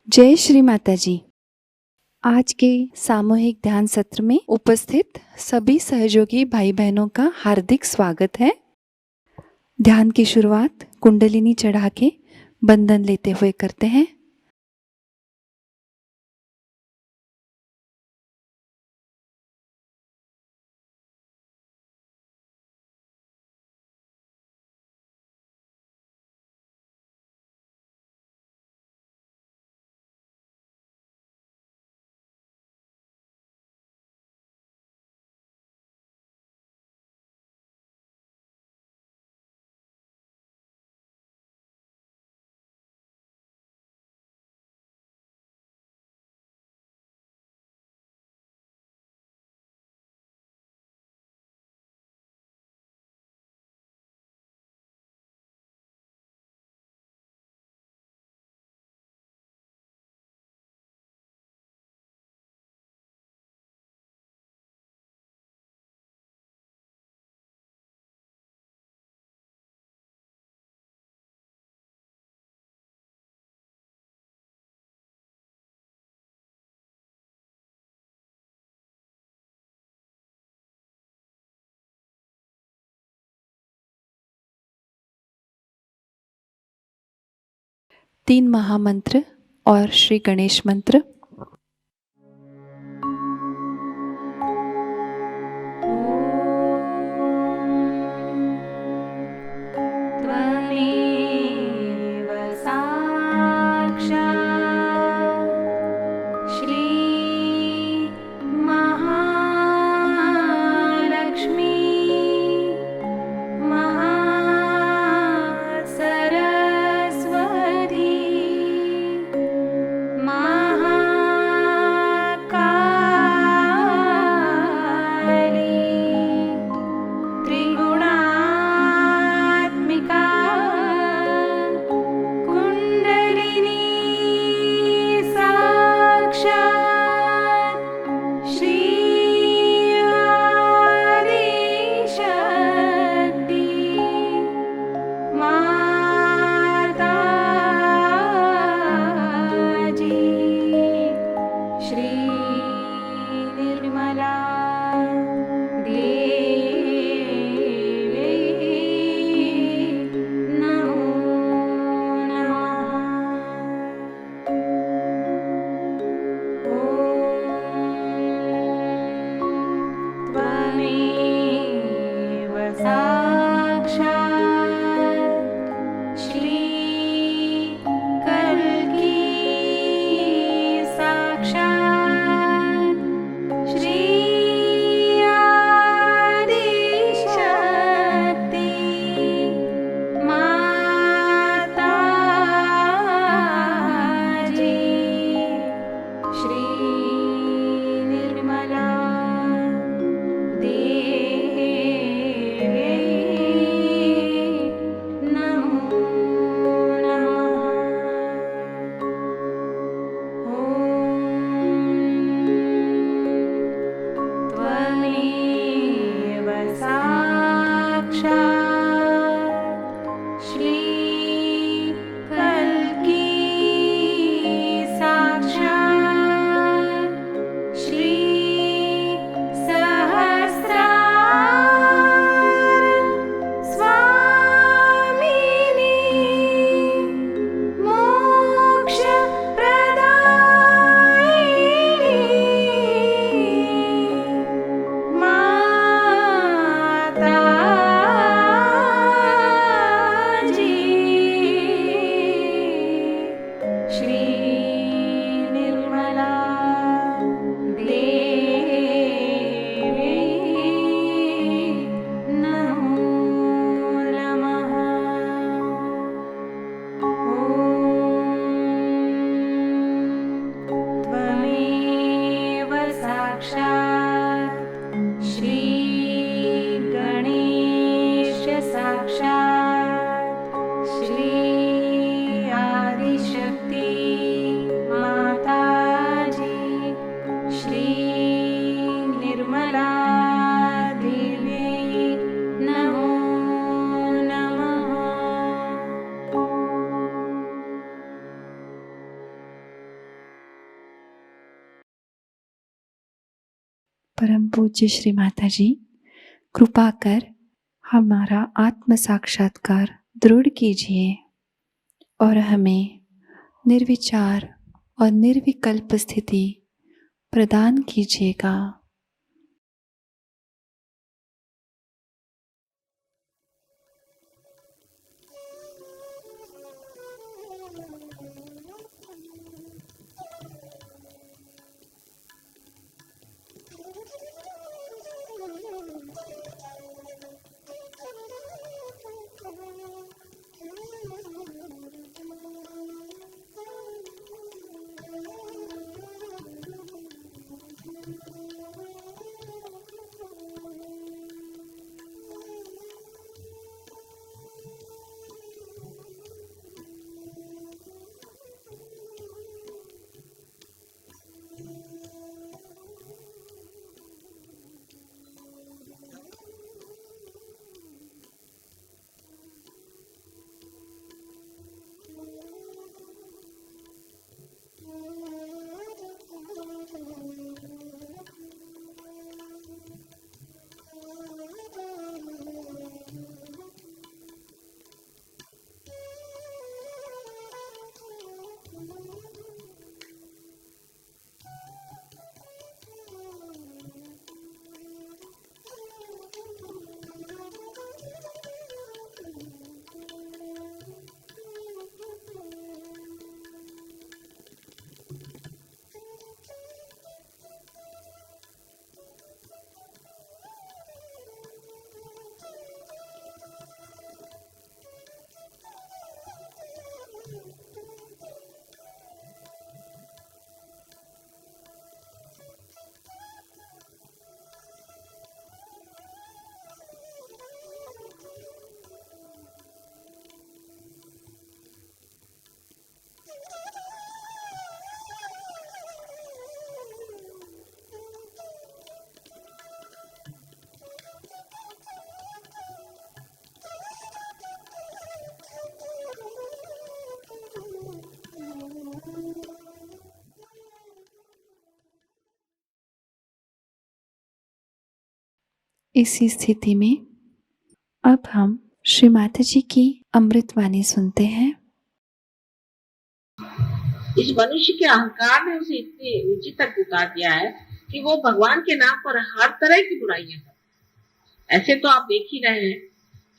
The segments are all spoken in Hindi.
जय श्री माता जी। आज के सामूहिक ध्यान सत्र में उपस्थित सभी सहयोगी भाई बहनों का हार्दिक स्वागत है। ध्यान की शुरुआत कुंडलिनी चढ़ा के बंधन लेते हुए करते हैं। तीन महामंत्र और श्री गणेश मंत्र। त्वमेव साक्षात् श्री महालक्ष्मी महासरस्वती महामाया परम पूज्य श्री माता जी, कृपा कर हमारा आत्म साक्षात्कार दृढ़ कीजिए और हमें निर्विचार और निर्विकल्प स्थिति प्रदान कीजिएगा। इसी स्थिति में अब हम श्री माता जी की अमृतवाणी सुनते हैं। इस मनुष्य के अहंकार ने उसे इतनी ऊंची तक उतार दिया है कि वो भगवान के नाम पर हर तरह की बुराइयां करता है। ऐसे तो आप देख ही रहे हैं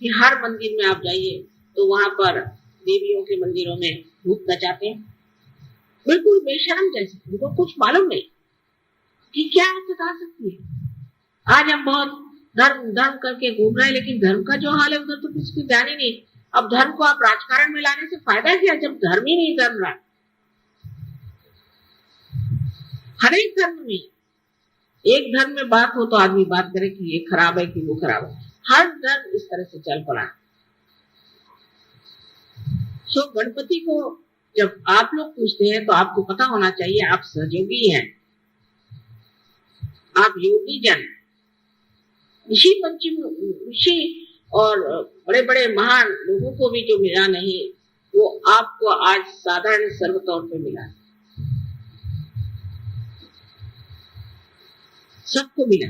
कि हर मंदिर में आप जाइए तो वहां पर देवियों के मंदिरों में भूत नचाते हैं, बिल्कुल बेशर्म जैसे। उनको कुछ मालूम नहीं कि क्या हरकत आ सकती है। आज हम बहुत धर्म धर्म करके घूम रहे हैं, लेकिन धर्म का जो हाल है उधर तो किसी को ध्यान ही नहीं। अब धर्म को आप राजकारण में लाने से फायदा क्या, जब धर्म ही नहीं धर्म रहा। हर एक धर्म में, एक धर्म में बात हो तो आदमी बात करे कि ये खराब है कि वो खराब है। हर धर्म इस तरह से चल पड़ा। सो गणपति को जब आप लोग पूछते हैं तो आपको पता होना चाहिए आप सहयोगी हैं, आप योगी जन। ऋषि पंचम ऋषि और बड़े बड़े महान लोगों को भी जो मिला नहीं, वो आपको आज साधारण सर्व तौर पे मिला। सबको मिला,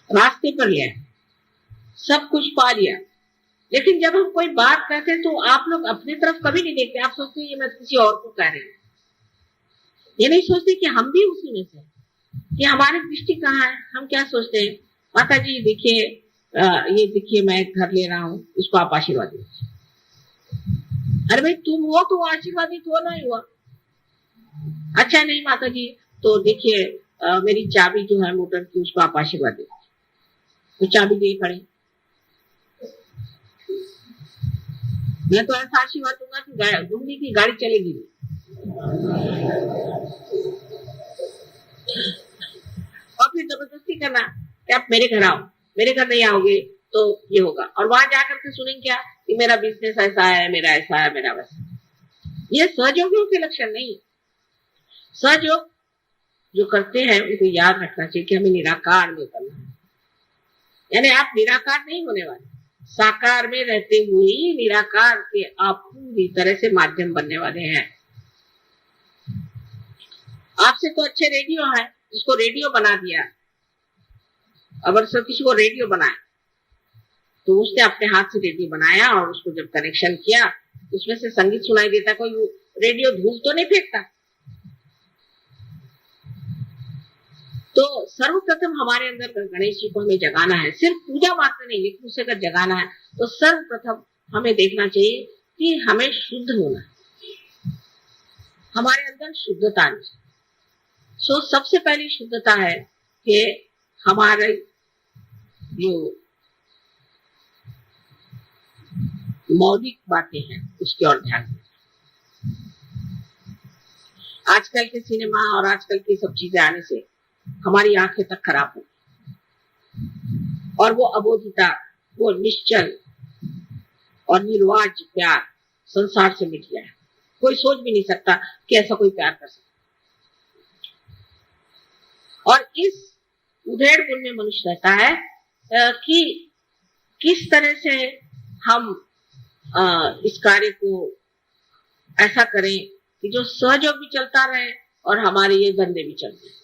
रास्ते पर लिया, सब कुछ पा लिया। लेकिन जब हम कोई बात कहते हैं तो आप लोग अपनी तरफ कभी नहीं देखते। आप सोचते हैं ये मैं किसी और को कह रही हूँ, ये नहीं सोचते कि हम भी उसी में से, कि हमारी दृष्टि कहाँ है। हम क्या सोचते हैं, माता जी देखिए, ये देखिए मैं एक घर ले रहा हूँ, इसको आप आशीर्वाद दीजिए। अरे भाई तुम हो तो आशीर्वादित हो, नहीं हुआ अच्छा नहीं माता जी, तो देखिए मेरी चाबी जो है मोटर की, उसको आप आशीर्वाद दीजिए। तो चाबी दे खड़े, मैं तो ऐसा आशीर्वाद दूंगा कि दूंगी कि गाड़ी चलेगी। और फिर जबरदस्ती करना कि आप मेरे घर आओ, मेरे घर नहीं आओगे तो ये होगा। और वहां जाकर के सुनेंगे क्या कि मेरा बिजनेस ऐसा है, मेरा ऐसा है, मेरा वैसा। ये सहयोगियों के लक्षण नहीं। सहयोग जो करते हैं उनको याद रखना चाहिए कि हमें निराकार में करना है। यानी आप निराकार नहीं होने वाले, साकार में रहते हुए ही निराकार के आप पूरी तरह से माध्यम बनने वाले हैं। आपसे तो अच्छे रेडियो है, जिसको रेडियो बना दिया, अगर सब किसी को रेडियो बनाया तो उसने अपने हाथ से रेडियो बनाया और उसको जब कनेक्शन किया उसमें से संगीत सुनाई देता, कोई रेडियो धूल तो नहीं फेंकता। तो सर्वप्रथम हमारे अंदर गणेश जी को हमें जगाना है, सिर्फ पूजा मात्र नहीं, लेकिन उसे अगर जगाना है तो सर्वप्रथम हमें देखना चाहिए कि हमें शुद्ध होना है, हमारे अंदर शुद्धता आनी चाहिए। सो सबसे पहली शुद्धता है कि हमारे जो मौलिक बातें हैं उसकी ओर ध्यान दें। आजकल के सिनेमा और आजकल की सब चीजें आने से हमारी आंखें तक खराब हो और वो अबोधिता, वो निश्चल और निर्वाज प्यार संसार से मिट गया है। कोई सोच भी नहीं सकता कि ऐसा कोई प्यार कर सकता। और इस उधेड़ बुन में मनुष्य रहता है कि किस तरह से हम इस कार्य को ऐसा करें कि जो सहयोग भी चलता रहे और हमारे ये धंधे भी चलते रहे।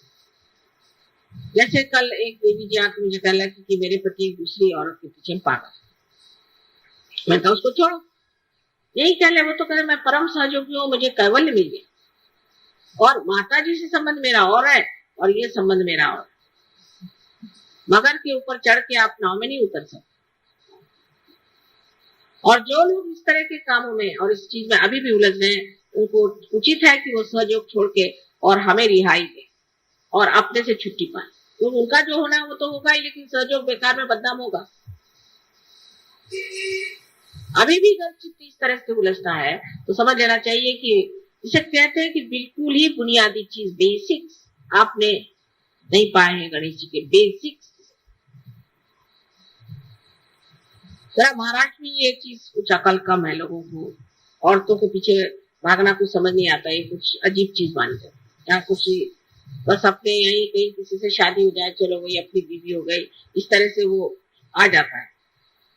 जैसे कल एक देवी जी आके मुझे कहने लगी कि मेरे पति एक दूसरी औरत के पीछे पागल। मैं कहा उसको छोड़ो, यही कह ले, वो तो कह मैं परम सहयोगी हूँ, मुझे कैवल्य मिल गया और माता जी से संबंध मेरा और है और ये संबंध मेरा और। मगर के ऊपर चढ़ के आप नाव में नहीं उतर सकते। और जो लोग इस तरह के कामों में और इस चीज में अभी भी उलझ रहे हैं, उनको उचित है कि वो सहयोग छोड़ के और हमें रिहाई दे और अपने से छुट्टी पाए। तो उनका जो होना है वो तो होगा ही, लेकिन सहयोग बेकार में बदनाम होगा। अभी भी अगर चित्त इस तरह से उलझता है तो समझ लेना चाहिए कि इसे कहते हैं कि बिल्कुल ही बुनियादी चीज, बेसिक्स आपने नहीं पाए हैं गणेश जी के बेसिक्स। जरा महाराष्ट्र में ये चीज कुछ अकल कम है लोगों को, औरतों के पीछे भागना कुछ समझ नहीं आता, ये कुछ अजीब चीज मानी जाती है। यहाँ कुछ बस अपने यही कहीं किसी से शादी हो जाए, चलो वही अपनी बीवी हो गई, इस तरह से वो आ जाता है।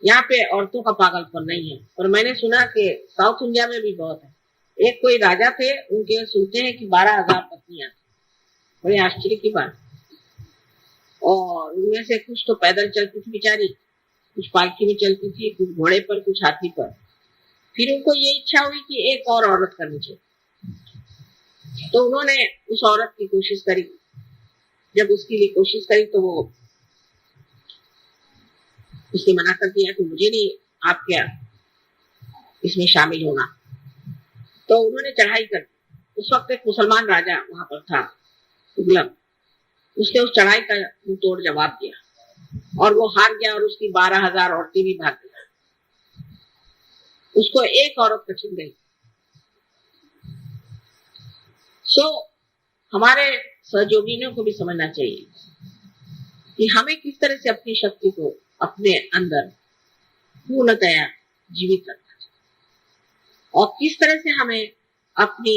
यहाँ पे औरतों का पागलपन नहीं है। और मैंने सुना कि साउथ इंडिया में भी बहुत है। एक कोई राजा थे, उनके सुनते हैं कि 12,000 पत्नियां, बड़े आश्चर्य की बात। और उनमें से कुछ तो पैदल चलती थी बेचारी, कुछ पालकी में चलती थी, कुछ घोड़े पर, कुछ हाथी पर। फिर उनको ये इच्छा हुई कि एक और औरत करनी चाहिए, तो उन्होंने उस औरत की कोशिश करी। जब उसके लिए कोशिश करी तो वो उसने मना कर दिया कि मुझे नहीं आप क्या इसमें शामिल होना। तो उन्होंने चढ़ाई कर दी। उस वक्त एक मुसलमान राजा वहां पर था, तुगलक। उसने उस चढ़ाई का मुंह तोड़ जवाब दिया और वो हार गया और उसकी 12,000 औरतें भी भाग गई। उसको एक औरत कठिन गई। हमारे सहयोगियों को भी समझना चाहिए कि हमें किस तरह से अपनी शक्ति को अपने अंदर पूर्णतया जीवित रखना चाहिए और किस तरह से हमें अपनी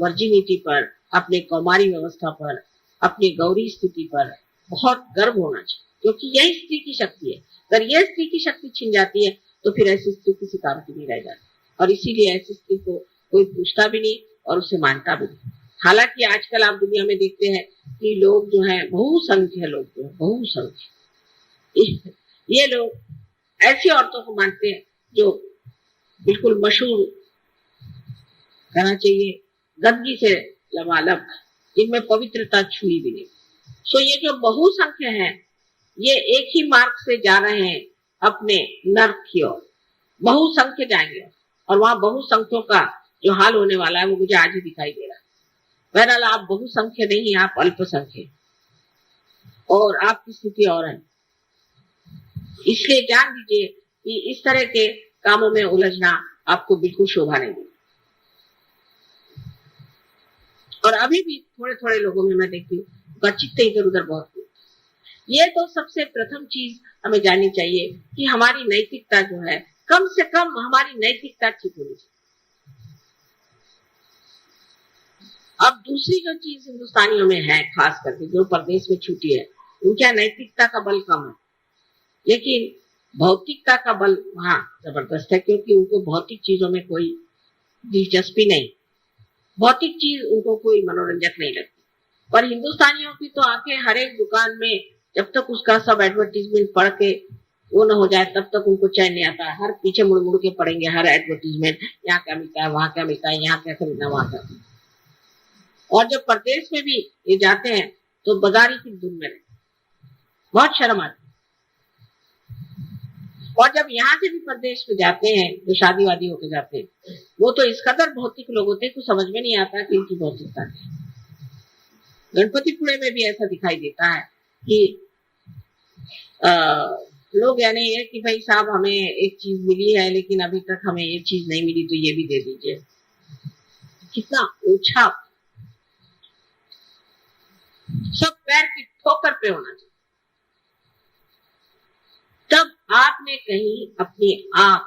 वर्जिनिटी पर, अपने कौमारी व्यवस्था पर, अपनी गौरी स्थिति पर बहुत गर्व होना चाहिए, क्योंकि यही स्त्री की शक्ति है। अगर यह स्त्री की शक्ति छिन जाती है तो फिर ऐसी स्त्री किसी काम की नहीं रह जाती और इसीलिए ऐसी स्त्री को कोई पूछता भी नहीं और उसे मानता भी नहीं। हालांकि आजकल आप दुनिया में देखते हैं कि लोग जो है बहुसंख्य लोग जो है बहुसंख्य, ये लोग ऐसी औरतों को मानते हैं जो बिल्कुल मशहूर कहना चाहिए गंदगी से लबालब, जिनमें पवित्रता छुई भी नहीं। ये जो बहुसंख्य है, ये एक ही मार्ग से जा रहे हैं अपने नर्क की ओर। बहुसंख्य जाएंगे और वहां बहुसंख्यों का जो हाल होने वाला है वो मुझे आज ही दिखाई दे रहा है। बहरहाल आप बहुसंख्य नहीं, आप अल्पसंख्य और आपकी स्थिति और है। इसलिए जान लीजिए कि इस तरह के कामों में उलझना आपको बिल्कुल शोभा नहीं देगा। और अभी भी थोड़े थोड़े लोगों में मैं देखती हूँ चित्त इधर उधर बहुत। ये तो सबसे प्रथम चीज हमें जाननी चाहिए कि हमारी नैतिकता जो है, कम से कम हमारी नैतिकता ठीक होनी चाहिए। अब दूसरी जो चीज हिंदुस्तानियों में है, खास करके जो प्रदेश में छूटी है, उनका नैतिकता का बल कम है, लेकिन भौतिकता का बल वहां जबरदस्त है, क्योंकि उनको भौतिक चीजों में कोई दिलचस्पी नहीं। भौतिक चीज उनको कोई मनोरंजक नहीं लगती। पर हिंदुस्तानियों की तो आके हर एक दुकान में जब तक उसका सब एडवर्टीजमेंट पढ़ के वो न हो जाए तब तक उनको चैन नहीं आता है। हर पीछे मुड़ मुड़ के पढ़ेंगे हर एडवर्टीजमेंट, यहाँ क्या मिलता है, वहां क्या मिलता है, यहाँ क्या खरीदना, वहां क्या। और जब प्रदेश में भी ये जाते हैं तो बाजारी की धुन में रहते, बहुत शर्म आती। और जब यहाँ से भी प्रदेश में जाते हैं जो शादी वादी होके जाते हैं, वो तो इस कदर भौतिक लोग होते हैं कुछ समझ में नहीं आता कि इनकी भौतिकता क्या है। गणपतिपुणे में भी ऐसा दिखाई देता है कि लोग यानी ये कि भाई साहब हमें एक चीज मिली है लेकिन अभी तक हमें ये चीज नहीं मिली तो ये भी दे दीजिए। कितना ऊंचा, सब पैर की ठोकर पे होना चाहिए। तब आपने कहीं अपनी आंख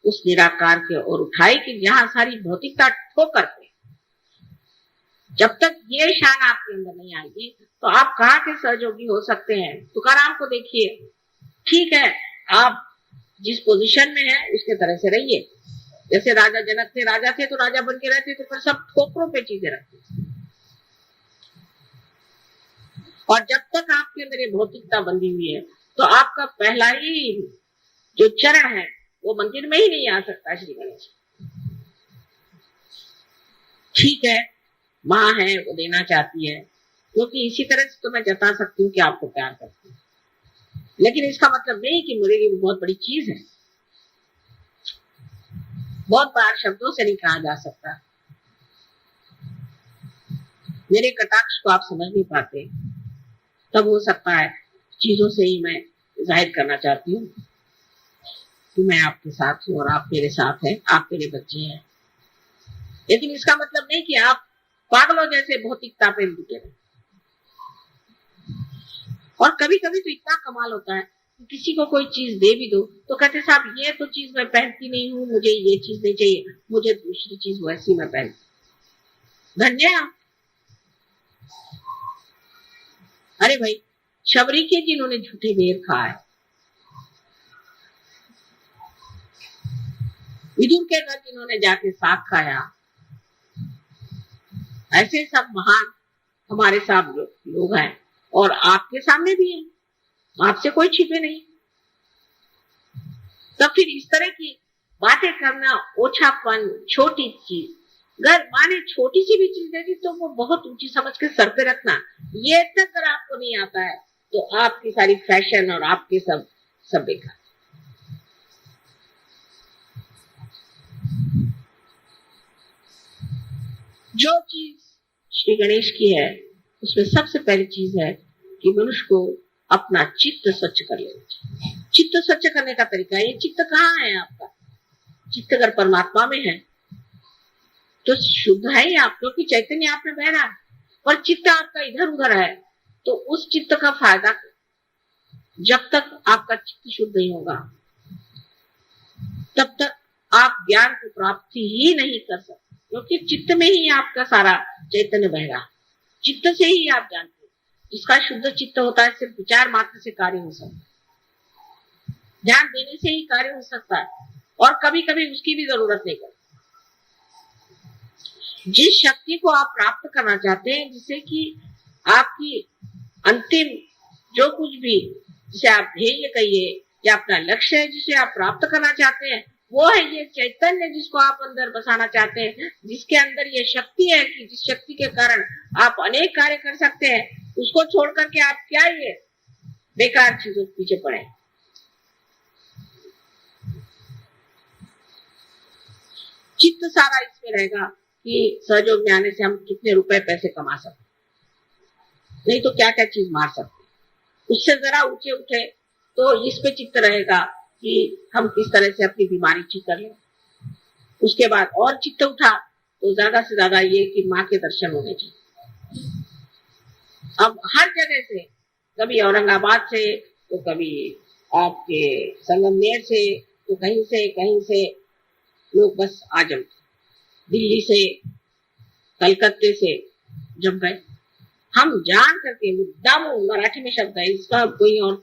उस निराकार के ओर उठाई कि जहां सारी भौतिकता ठोकर पे। जब तक ये शान आपके अंदर नहीं आएगी तो आप कहाँ के सहयोगी हो सकते हैं। तुकाराम को देखिए, ठीक है आप जिस पोजीशन में है उसके तरह से रहिए। जैसे राजा जनक थे, राजा थे तो राजा बन के रहते थे, पर सब ठोकरों पे चीजें रखते थे। और जब तक आपके अंदर ये भौतिकता बंधी हुई है तो आपका पहला ही जो चरण है वो मंदिर में ही नहीं आ सकता। श्री गणेश ठीक है, माँ है वो देना चाहती है क्योंकि इसी तरह से तो मैं जता सकती हूँ कि आपको प्यार करती हूँ, लेकिन इसका मतलब नहीं कि मेरे लिए बहुत बड़ी चीज है। बहुत बार शब्दों से नहीं कहा जा सकता। मेरे कटाक्ष को आप समझ नहीं पाते, तब हो सकता है चीजों से ही मैं जाहिर करना चाहती हूँ कि मैं आपके साथ हूँ और आप मेरे साथ हैं, आप मेरे बच्चे हैं। लेकिन इसका मतलब नहीं कि आप पागलों जैसे भौतिकता पे लुटे रहे। और कभी कभी तो इतना कमाल होता है कि किसी को कोई चीज दे भी दो तो कहते साहब ये तो चीज मैं पहनती नहीं हूँ, मुझे ये चीज नहीं चाहिए, मुझे दूसरी चीज वैसी मैं पहनती। धन्य आप। अरे भाई शबरी के जिन्होंने झूठे बेर खाए, विदुर के घर जिन्होंने जाके साग खाया, ऐसे सब महान हमारे साथ लोग हैं और आपके सामने भी हैं, आपसे कोई छिपे नहीं। तब फिर इस तरह की बातें करना, ओछापन, छोटी चीज, अगर माँ ने छोटी सी भी चीज दे दी तो वो बहुत ऊंची समझ के सर पे रखना। ये तक अगर आपको नहीं आता है तो आपकी सारी फैशन और आपके सब बेकार। जो चीज श्री गणेश की है उसमें सबसे पहली चीज है कि मनुष्य को अपना चित्त स्वच्छ कर लेना चाहिए। चित्त स्वच्छ करने का तरीका, ये चित्त कहाँ है आपका? चित्त अगर परमात्मा में है तो शुद्ध है ही आप, क्योंकि चैतन्य आप में बह रहा है। और चित्त आपका इधर उधर है तो उस चित्त का फायदा, जब तक आपका चित्त शुद्ध नहीं होगा तब तक आप ज्ञान की प्राप्ति ही नहीं कर सकते, क्योंकि चित्त में ही आपका सारा चैतन्य बह रहा। चित्त से ही आप जानते हैं। जिसका शुद्ध चित्त होता है सिर्फ विचार मात्र से कार्य हो सकता है, ध्यान देने से ही कार्य हो सकता है, और कभी कभी उसकी भी जरूरत नहीं पड़ती। जिस शक्ति को आप प्राप्त करना चाहते हैं, जिससे कि आपकी अंतिम जो कुछ भी, जिसे आप ध्येय कहिए या अपना लक्ष्य है जिसे आप प्राप्त करना चाहते हैं, वो है ये चैतन्य जिसको आप अंदर बसाना चाहते हैं, जिसके अंदर ये शक्ति है कि जिस शक्ति के कारण आप अनेक कार्य कर सकते हैं। उसको छोड़ करके आप क्या ये बेकार चीजों के पीछे पड़े। चित्त सारा इसमें रहेगा कि सहयोग में आने से हम कितने रुपए पैसे कमा सकते, नहीं तो क्या क्या चीज मार सकते। उससे जरा ऊंचे उठे तो इस पे चित्त रहेगा कि हम किस तरह से अपनी बीमारी ठीक कर लें। उसके बाद और चित्त उठा तो ज्यादा से ज्यादा ये कि माँ के दर्शन होने चाहिए। अब हर जगह से, कभी औरंगाबाद से तो कभी आपके संगमनेर से तो कहीं से लोग बस आ जमते। दिल्ली से, कलकत्ते से जब गए, हम जान करके, मुद्दाम मराठी में शब्द है, इसका कोई और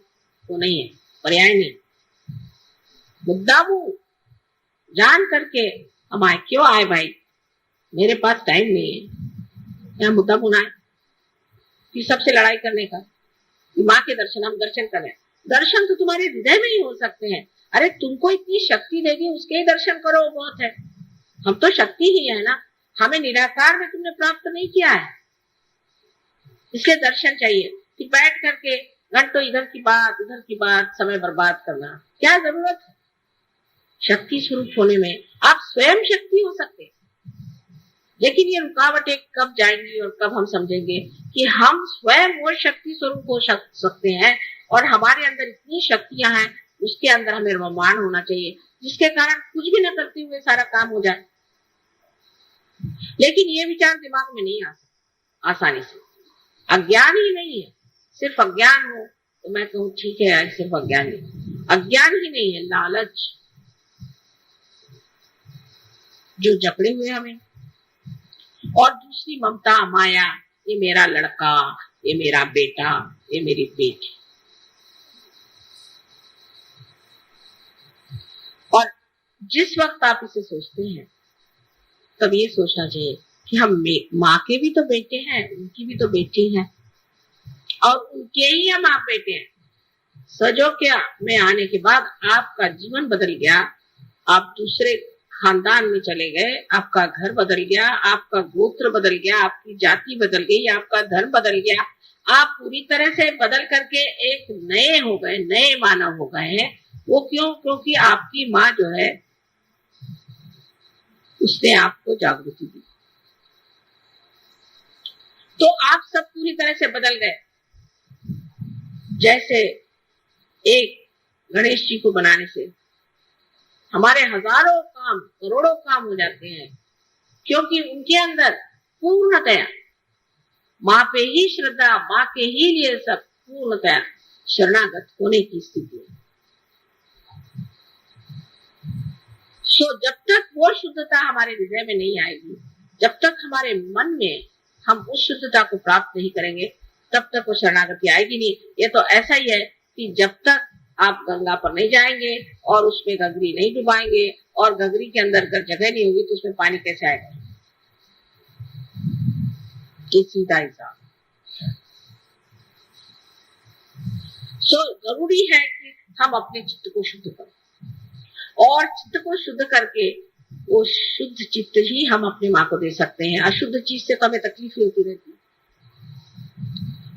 तो नहीं है, पर्याय नहीं, मुद्दाम जान करके हम आए। क्यों आए भाई? मेरे पास टाइम नहीं है, यहाँ मुद्दाम आए। कि सबसे लड़ाई करने का, माँ के दर्शन, हम दर्शन कर रहे हैं। दर्शन तो तुम्हारे हृदय में ही हो सकते हैं। अरे तुमको इतनी शक्ति देगी, उसके ही दर्शन करो, बहुत है। हम तो शक्ति ही है ना, हमें निराकार में तुमने प्राप्त नहीं किया है, इसलिए दर्शन चाहिए। कि बैठ करके घंटों इधर की बात उधर की बात समय बर्बाद करना क्या जरूरत है। शक्ति स्वरूप होने में आप स्वयं शक्ति हो सकते हैं, लेकिन ये रुकावटें कब जाएंगी और कब हम समझेंगे कि हम स्वयं वो शक्ति स्वरूप हो सकते हैं और हमारे अंदर इतनी शक्तियां हैं, उसके अंदर हमें रममान होना चाहिए, जिसके कारण कुछ भी न करते हुए सारा काम हो जाए। लेकिन ये विचार दिमाग में नहीं आ सकता आसानी से, अज्ञान ही नहीं है। सिर्फ अज्ञान हो तो मैं कहूँ ठीक है, सिर्फ अज्ञान नहीं, अज्ञान ही नहीं है, लालच जो जकड़े हुए हमें, और दूसरी ममता माया, ये मेरा लड़का, ये मेरा बेटा, ये मेरी बेटी। और जिस वक्त आप इसे सोचते हैं तब ये सोचना चाहिए कि हम माँ के भी तो बेटे हैं, उनकी भी तो बेटी हैं, और उनके ही हम आप बेटे हैं। सजोक्या में आने के बाद आपका जीवन बदल गया, आप दूसरे खानदान में चले गए, आपका घर बदल गया, आपका गोत्र बदल गया, आपकी जाति बदल गई, आपका धर्म बदल गया, आप पूरी तरह से बदल करके एक नए हो गए, नए मानव हो गए हैं। वो क्यों? क्योंकि आपकी माँ जो है उसने आपको जागृति दी, तो आप सब पूरी तरह से बदल गए। जैसे एक गणेश जी को बनाने से हमारे हजारों काम, करोड़ों काम हो जाते हैं, क्योंकि उनके अंदर पूर्णतया माँ पे ही श्रद्धा, माँ के ही लिए सब पूर्णतया शरणागत होने की स्थिति है। सो जब तक वो शुद्धता हमारे हृदय में नहीं आएगी, जब तक हमारे मन में हम उस शुद्धता को प्राप्त नहीं करेंगे, तब तक वो शरणागति आएगी नहीं। ये तो ऐसा ही है कि जब तक आप गंगा पर नहीं जाएंगे और उसमें गगरी नहीं डुबाएंगे और गगरी के अंदर अगर जगह नहीं होगी तो उसमें पानी कैसे आएगा? ये सीधा हिसाब। सो जरूरी है कि हम अपने चित्त को शुद्ध करें, और चित्त को शुद्ध करके वो शुद्ध चित्त ही हम अपनी माँ को दे सकते हैं। अशुद्ध चीज से तो हमें तकलीफ ही होती रहती है,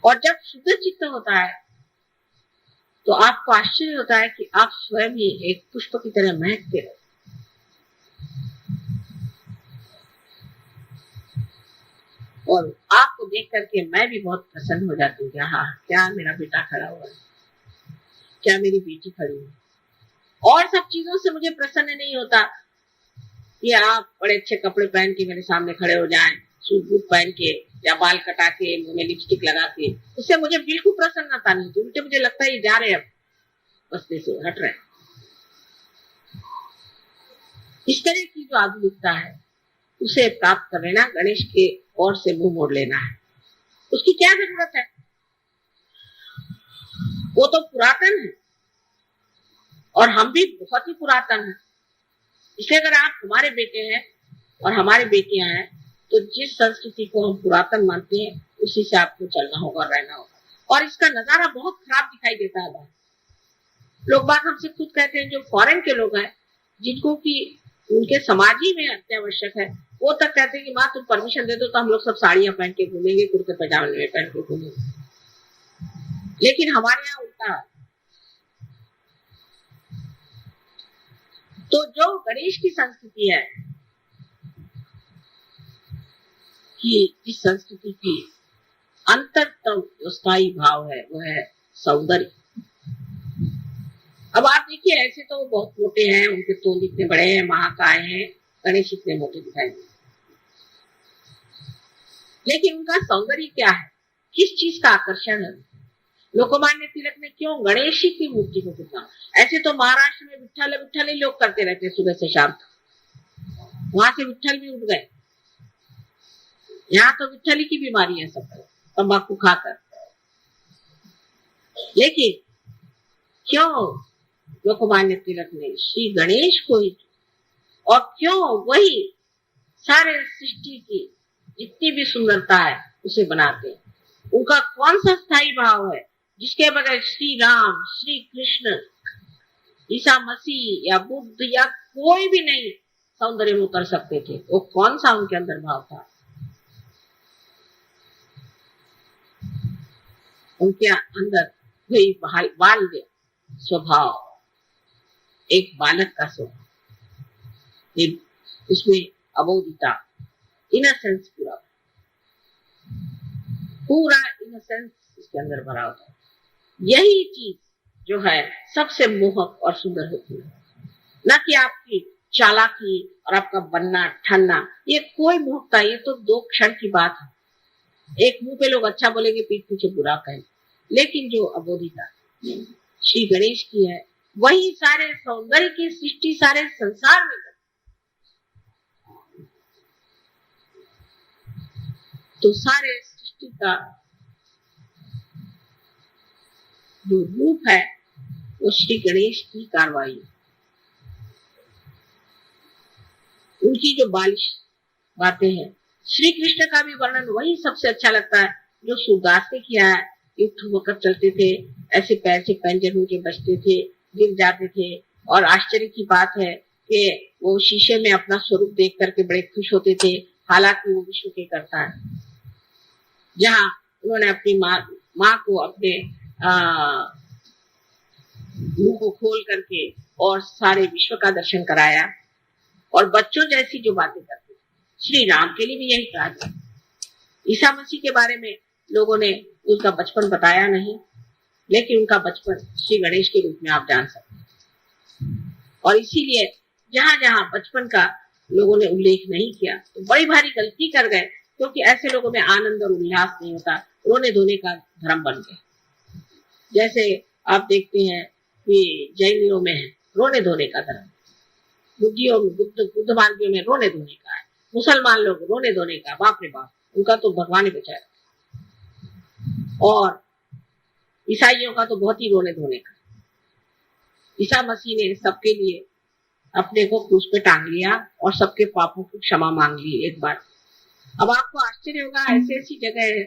और जब शुद्ध चित्त होता है तो आपको आश्चर्य होता है कि आप स्वयं ही एक पुष्प की तरह महकते रहते। और आपको देख करके मैं भी बहुत प्रसन्न हो जाती हूँ। हाँ, क्या मेरा बेटा खड़ा हुआ है, क्या मेरी बेटी खड़ी है। और सब चीजों से मुझे प्रसन्न नहीं होता कि आप बड़े अच्छे कपड़े पहन के मेरे सामने खड़े हो जाएं, सूट बूट पहन के या बाल कटा के, मुंह में लिपस्टिक लगा के। उससे मुझे बिल्कुल प्रसन्नता नहीं होती, उल्टे मुझे लगता है ये जा रहे हैं, अब बस्ते से हट रहे। इस तरह की जो आधुनिकता है उसे प्राप्त कर लेना, गणेश के ओर से मुंह मोड़ लेना है। उसकी क्या जरूरत है? वो तो पुरातन है और हम भी बहुत ही पुरातन हैं। इसलिए अगर आप हमारे बेटे हैं और हमारी बेटियां हैं तो जिस संस्कृति को हम पुरातन मानते हैं उसी से आपको चलना होगा, रहना होगा। और इसका नजारा बहुत खराब दिखाई देता है। लोग बात हमसे खुद कहते हैं, जो फॉरेन के लोग हैं जिनको कि उनके समाज ही में अत्यावश्यक है, वो तक कहते हैं कि माँ तुम परमिशन दे दो तो हम लोग सब साड़ियां पहन के घूमेंगे, कुर्ते पजामे में पहन के घूमेंगे। लेकिन हमारे यहाँ उल्टा है। तो जो गणेश की संस्कृति है कि इस संस्कृति की अंतरतम जो स्थायी भाव है वो है सौंदर्य। अब आप देखिए, ऐसे तो वो बहुत मोटे हैं, उनके तोंद इतने बड़े हैं, महाकाय हैं, गणेश इतने मोटे दिखाई देते, लेकिन उनका सौंदर्य क्या है? किस चीज का आकर्षण है? लोकमान्य तिलक ने क्यों गणेश जी की मूर्ति को चुना? ऐसे तो महाराष्ट्र में विट्ठल विट्ठल ही लोग करते रहते सुबह से शाम तक, वहां से विट्ठल भी उठ गए। यहाँ तो विट्ठली की बीमारी है सब, तंबाकू खाकर। लेकिन क्यों लोकमान्य तिलक ने श्री गणेश को ही, और क्यों वही सारे सृष्टि की जितनी भी सुंदरता है उसे बनाते हैं? उनका कौन सा स्थायी भाव है जिसके बगैर श्री राम, श्री कृष्ण, ईसा मसीह या बुद्ध या कोई भी नहीं सौंदर्य में उतर सकते थे? वो कौन सा उनके अंदर भाव था? उनके अंदर वही बाल्य स्वभाव, एक बालक का स्वभाव, इसमें अबोधिता, इनोसेंस, पूरा इनोसेंस इसके अंदर भरा होता है। यही चीज जो है सबसे मोहक और सुंदर होती है, न कि आपकी चालाकी और आपका बनना ठनना। ये कोई मोहकता, ये तो 2 क्षण की बात है। एक मुंह पे लोग अच्छा बोलेंगे, पीठ पीछे बुरा कहेंगे, लेकिन जो अबोधिता श्री गणेश की है, वही सारे सौंदर्य की सृष्टि सारे संसार में। तो सारे सृष्टि का जो रूप है वो श्री गणेश की कार्रवाई, उनकी जो बालिश बातें हैं। श्री कृष्ण का भी वर्णन वही सबसे अच्छा लगता है जो सूरदास ने किया है। युक्त होकर चलते थे, ऐसे पैर से पंजर उनके बचते थे, गिर जाते थे, और आश्चर्य की बात है कि वो शीशे में अपना स्वरूप देख करके बड़े खुश होते थे, हालांकि वो विश्व के करता है। जहाँ उन्होंने अपनी माँ को अपने मुंह को खोल करके और सारे विश्व का दर्शन कराया, और बच्चों जैसी जो बातें करते थे। श्री राम के लिए भी यही कहा था। ईसा मसीह के बारे में लोगों ने उसका बचपन बताया नहीं, लेकिन उनका बचपन श्री गणेश के रूप में आप जान सकते हैं। और इसीलिए जहां जहां बचपन का लोगों ने उल्लेख नहीं किया तो बड़ी भारी गलती कर गए, क्योंकि ऐसे लोगों में आनंद और उल्लास नहीं होता, रोने धोने का धर्म बन गया। जैसे आप देखते हैं कि जैनियों में है रोने धोने का धर्म, बुद्धियों में, बुद्ध मार्गियों में रोने धोने का है, मुसलमान लोग रोने धोने का, बाप रे बाप, उनका तो भगवान ही बचाया। और ईसाइयों का तो बहुत ही रोने धोने का। ईसा मसीह ने सबके लिए अपने को क्रूस पे टांग लिया और सबके पापों की क्षमा मांग ली एक बार। अब आपको आश्चर्य होगा, ऐसी ऐसी जगह है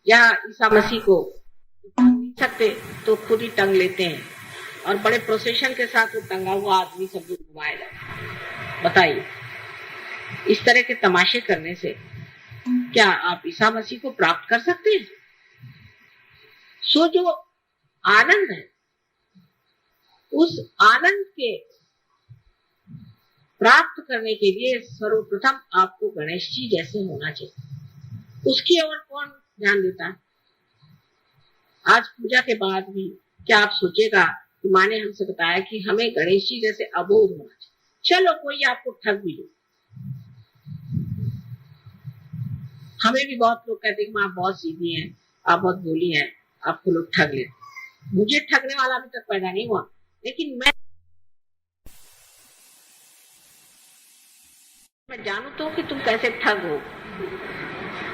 जहाँ ईसा मसीह को टांग नहीं सकते तो खुद ही टंग लेते हैं, और बड़े प्रोसेशन के साथ वो टंगा हुआ आदमी सब लोग घुमाएगा। बताइए, इस तरह के तमाशे करने से क्या आप ईसा मसीह को प्राप्त कर सकते हैं? सो जो आनंद है, उस आनंद के प्राप्त करने के लिए सर्वप्रथम आपको गणेश जी जैसे होना चाहिए। उसकी ओर कौन ध्यान देता है? आज पूजा के बाद भी क्या आप सोचेगा कि माँ ने हमसे बताया कि हमें गणेश जी जैसे अबोध होना चाहिए। चलो कोई आपको ठग भी दे, हमें भी बहुत लोग कहते हैं कि माँ बहुत सीधी है, आप बहुत भोली है, आपको लोग ठग ले। मुझे ठगने वाला अभी तक पैदा नहीं हुआ, लेकिन मैं जानू तो कि तुम कैसे ठग हो,